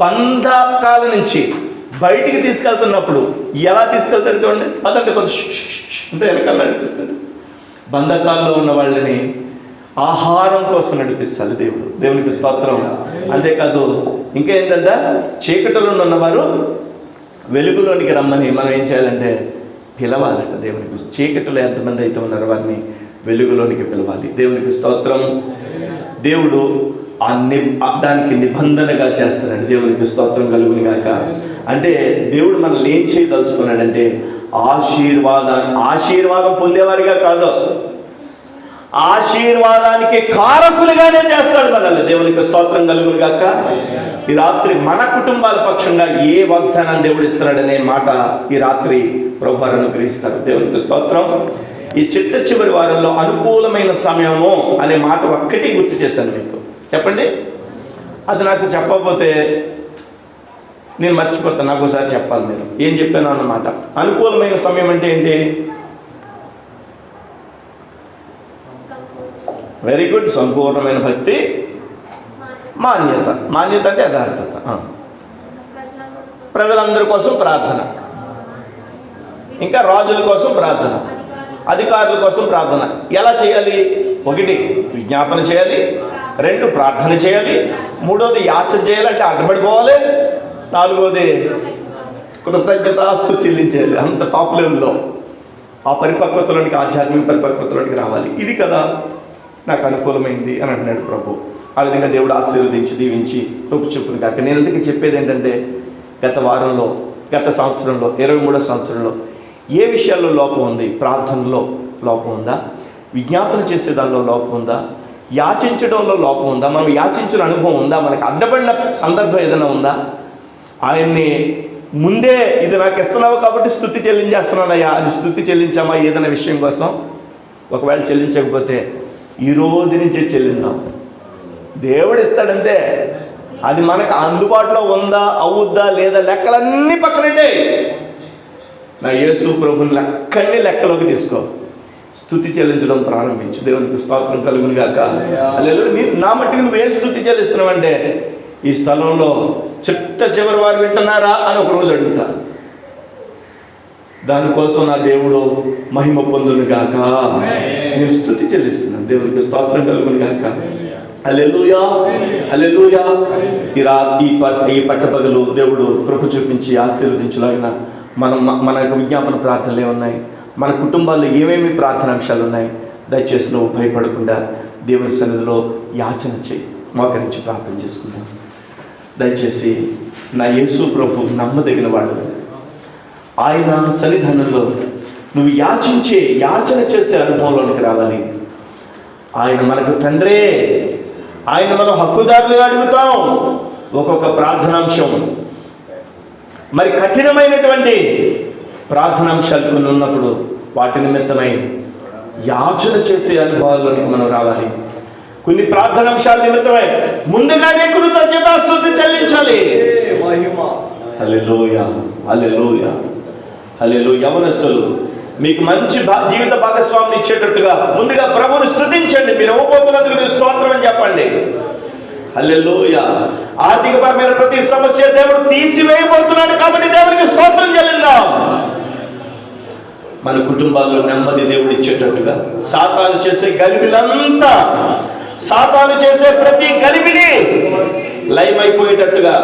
బంధకాల నుంచి బయటికి తీసుకెళ్తున్నప్పుడు ఎలా తీసుకెళ్తాడు చూడండి. అదండి కొంచెం అంటే వెనకాల నడిపిస్తాడు. బంధకాల్లో ఉన్న వాళ్ళని ఆహారం కోసం నడిపించాలి దేవుడు. దేవునికి స్తోత్రం. అంతేకాదు ఇంకేంటంటే, చీకటిలో ఉన్నవారు వెలుగులోనికి రమ్మని మనం ఏం చేయాలంటే పిలవాలట. దేవునికి చీకటిలో ఎంతమంది అయితే ఉన్నారో వారిని వెలుగులోనికి పిలవాలి. దేవునికి స్తోత్రం. దేవుడు దానికి నిబంధనగా చేస్తున్నాడు. దేవునికి స్తోత్రం కలుగును గాక. అంటే దేవుడు మనల్ని ఏం చేయదలుచుకున్నాడంటే ఆశీర్వాదం పొందేవారిగా కాదు, ఆశీర్వాదానికి కారకులుగానే చేస్తాడు మనల్ని. దేవునికి స్తోత్రం కలుగును గాక. ఈ రాత్రి మన కుటుంబాల పక్షంగా ఏ వాగ్దానం దేవుడు ఇస్తున్నాడనే మాట ఈ రాత్రి ప్రభువారు అనుగ్రహిస్తారు. దేవునికి స్తోత్రం. ఈ చివరి వారంలో అనుకూలమైన సమయము అనే మాట ఒక్కటి గుర్తు చేశాను మీకు. చెప్పండి, అది నాకు చెప్పకపోతే నేను మర్చిపోతాను. నాకు ఒకసారి చెప్పాలి. మీరు ఏం చెప్పాను అన్నమాట. అనుకూలమైన సమయం అంటే ఏంటి? Very good. సంపూర్ణమైన భక్తి, మాన్యత. మాన్యత అంటే యథార్థత. ప్రజలందరి కోసం ప్రార్థన, ఇంకా రాజుల కోసం ప్రార్థన, అధికారుల కోసం ప్రార్థన. ఎలా చేయాలి? 1 విజ్ఞాపన చేయాలి, 2 ప్రార్థన చేయాలి, 3వది యాచన చేయాలంటే అడ్డపడిపోవాలి, 4వది కృతజ్ఞతాస్తుతి చెల్లించేయాలి. అంత టాప్ లెవెల్లో ఆ పరిపక్వతలోనికి, ఆధ్యాత్మిక పరిపక్వతలోనికి రావాలి. ఇది కదా నాకు అనుకూలమైంది అని అంటున్నాడు ప్రభు. ఆ విధంగా దేవుడు ఆశీర్వదించి దీవించి రూపు చూపును కాక. నేను ఎందుకు చెప్పేది ఏంటంటే, గత వారంలో, గత సంవత్సరంలో, 23వ సంవత్సరంలో ఏ విషయాల్లో లోపం ఉంది? ప్రార్థనలో లోపం ఉందా? విజ్ఞాపన చేసే దానిలో లోపం ఉందా? యాచించడంలో లోపం ఉందా? మనం యాచించిన అనుభవం ఉందా? మనకు అడ్డపడిన సందర్భం ఏదైనా ఉందా? ఆయన్ని ముందే ఇది నాకు ఇస్తున్నావు కాబట్టి స్తుతి చెల్లించేస్తున్నానయ్యా అని స్తుతి చెల్లించామా ఏదైనా విషయం కోసం? ఒకవేళ చెల్లించకపోతే ఈ రోజు నుంచే చెల్లిందాం. దేవుడు ఇస్తాడంతే. అది మనకు అందుబాటులో ఉందా, అవుద్దా లేదా, లెక్కలన్నీ పక్కనంటే నా యేసు ప్రభుని లెక్కలోకి తీసుకో, స్తుతి చెల్లించడం ప్రారంభించు. దేవునికి స్తోత్రం కలుగును గాక. హల్లెలూయా. నా మట్టికి నువ్వేం స్తుతి చెల్లిస్తున్నావంటే, ఈ స్థలంలో చివరి వారు వింటున్నారా అని ఒక రోజు అడుగుతా. దానికోసం నా దేవుడు మహిమ పొందును గాక. నేను స్తుతి చెల్లిస్తున్నాను. దేవునికి స్తోత్రం కలుగును గాక. హల్లెలూయా, హల్లెలూయా. ఈ పట్టపగలు దేవుడు కృప చూపించి ఆశీర్వదించులాగిన మన విజ్ఞాపన ప్రార్థనలు ఏమున్నాయి, మన కుటుంబాల్లో ఏమేమి ప్రార్థన అంశాలు ఉన్నాయి, దయచేసి నువ్వు భయపడకుండా దేవుని సన్నిధిలో యాచన చేయి, మోకరించి ప్రార్థన చేసుకుందాం. దయచేసి నా యేసు ప్రభు నమ్మదగిన వాడు. ఆయన సన్నిధానంలో నువ్వు యాచన చేసే అనుభవంలోనికి రావాలి. ఆయన మనకు తండ్రే, ఆయన మనం హక్కుదారులుగా అడుగుతాం. ఒక్కొక్క ప్రార్థనాంశం మరి కఠినమైనటువంటి ప్రార్థనాంశాలు కొన్ని ఉన్నప్పుడు వాటి నిమిత్తమై యాచన చేసే అనుభవాల్లోనికి మనం రావాలి. కొన్ని ప్రార్థనాంశాల నిమిత్తమై ముందుగానే కృతజ్ఞతాస్తుతి చెల్లించాలి. హల్లెలూయా, హల్లెలూయా, హల్లెలూయా. యవనస్తులు మీకు మంచి జీవిత భాగస్వామిని ఇచ్చేటట్టుగా ముందుగా ప్రభువుని స్తుతించండి. మీరు ఇవ్వబోతున్నందుకు మీరు స్తోత్రం అని చెప్పండి. హల్లెలూయా. ఆర్థికపరమైన ప్రతి సమస్య దేవుడు తీసివేయబోతున్నాడు కాబట్టి దేవునికి స్తోత్రం చెల్లిద్దాం. మన కుటుంబాల్లో నెమ్మది దేవుడు ఇచ్చేటట్టుగా, సాతాను చేసే గలిబిలంతా, సాతాను చేసే ప్రతి గలిబిని లయమైపోయేటట్టుగా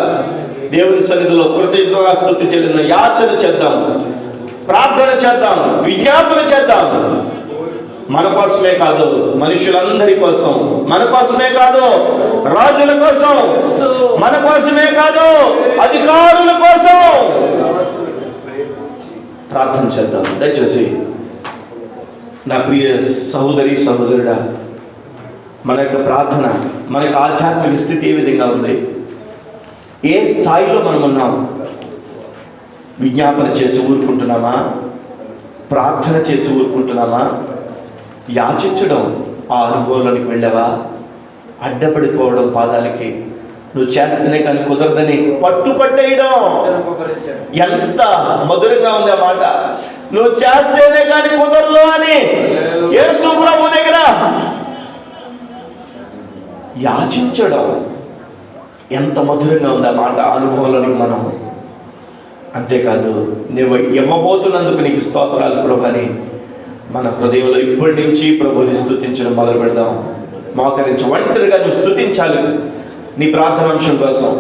దేవుని సన్నిధిలో కృతజ్ఞతాస్తుతి చెల్లిద్దాం. యాచన చేద్దాం, ప్రార్థన చేద్దాం, విజ్ఞాపన చేద్దాం. మన కోసమే కాదు, మనుషులందరి కోసం, మన కోసమే కాదు, రాజుల కోసం, మన కోసమే కాదు, అధికారుల కోసం ప్రార్థన చేద్దాం. దయచేసి నా ప్రియ సహోదరి సహోదరుడా, మన యొక్క ప్రార్థన, మన యొక్క ఆధ్యాత్మిక స్థితి ఏ విధంగా ఉంది? ఏ స్థాయిలో మనం ఉన్నాం? విజ్ఞాపన చేసి ఊరుకుంటున్నామా? ప్రార్థన చేసి ఊరుకుంటున్నామా? యాచించడం ఆ అనుభవంలోనికి వెళ్ళావా? అడ్డపడిపోవడం పాదాలకి, నువ్వు చేస్తేనే కానీ కుదరదని పట్టుపట్టేయడం. ఎంత మధురంగా ఉంది ఆ మాట! నువ్వు చేస్తేనే కానీ కుదరదు అని యేసు ప్రభు దగ్గర యాచించడం ఎంత మధురంగా ఉంది ఆ మాట అనుభవంలోనికి మనం. అంతేకాదు, నువ్వు ఇవ్వబోతున్నందుకు నీకు స్తోత్రాలు ప్రభు అని మన హృదయంలో ఇప్పటి నుంచి ప్రభుని స్తుతించడం మొదలు పెడదాం. మోకరించి ఒంటరిగా నువ్వు స్తుతించాలి. నీ ప్రార్థనాంశం కోసం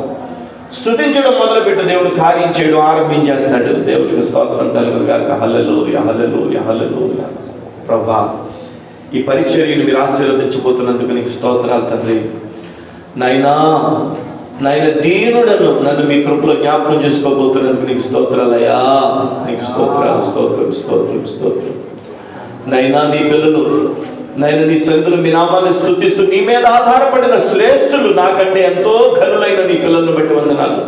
స్తుతించడం మొదలుపెట్టు. దేవుడు కార్యం చేయడం ఆరంభించేస్తాడు. దేవుడికి స్తోత్రం కలుగుగాక. హల్లెలూయా, హల్లెలూయా, హల్లెలూయా. ప్రభా, ఈ పరిచర్యను మీరు ఆశీర్వదించబోతున్నందుకు నీకు స్తోత్రాలు తండ్రి. నాయనా దీనుడను నన్ను మీ కృపలో జ్ఞాపకం చేసుకోబోతున్నందుకు నీకు స్తోత్రాలయ్యా. నీకు స్తోత్రాలు, స్తోత్రం, స్తోత్రం, స్తోత్రం. నైనా నీ పిల్లలు నైనా నీ సన్నిధిలో మీ నామాన్ని స్తుతిస్తూ నీ మీద ఆధారపడిన శ్రేష్ఠులు, నాకంటే ఎంతో ఘనులైన నీ పిల్లలను బట్టి వందనాలు.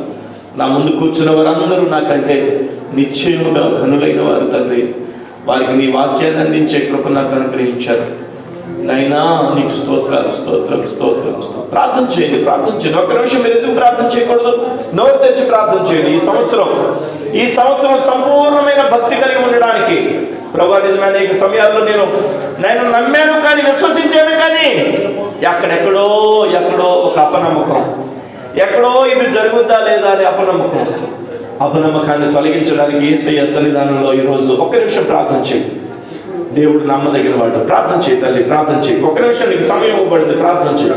నా ముందు కూర్చున్న వారందరూ నాకంటే నిశ్చయముగా ఘనులైన వారు తండ్రి. వారికి నీ వాక్యాన్ని అందించే కృప నాకు అనుగ్రహించారు. నైనా నీకు స్తోత్రాలు, స్తోత్రం, స్తోత్రం, స్తోత్రం. ప్రార్థన చేయండి, ప్రార్థన చేయండి. ఒక్క నిమిషం మీరు ఎందుకు ప్రార్థన చేయకూడదు? నోరు తెచ్చి ప్రార్థన చేయండి. ఈ సంవత్సరం సంపూర్ణమైన భక్తి కలిగి ఉండడానికి ప్రభా, నిజమే అనేక సమయాల్లో నేను నమ్మాను కానీ, విశ్వసించాను కానీ ఎక్కడెక్కడో ఒక అపనమ్మకం, ఎక్కడో ఇది జరుగుద్దా లేదా అని అపనమ్మకాన్ని తొలగించడానికి యేసయ్య సన్నిధానంలో ఈరోజు ఒక్క నిమిషం ప్రార్థన చేయి. దేవుడు నమ్మదగిన వాడు. ప్రార్థన చేయి తల్లి, ప్రార్థన చేయి. ఒక్క నిమిషం నీకు సమయం ఇవ్వబడింది, ప్రార్థన చేయి.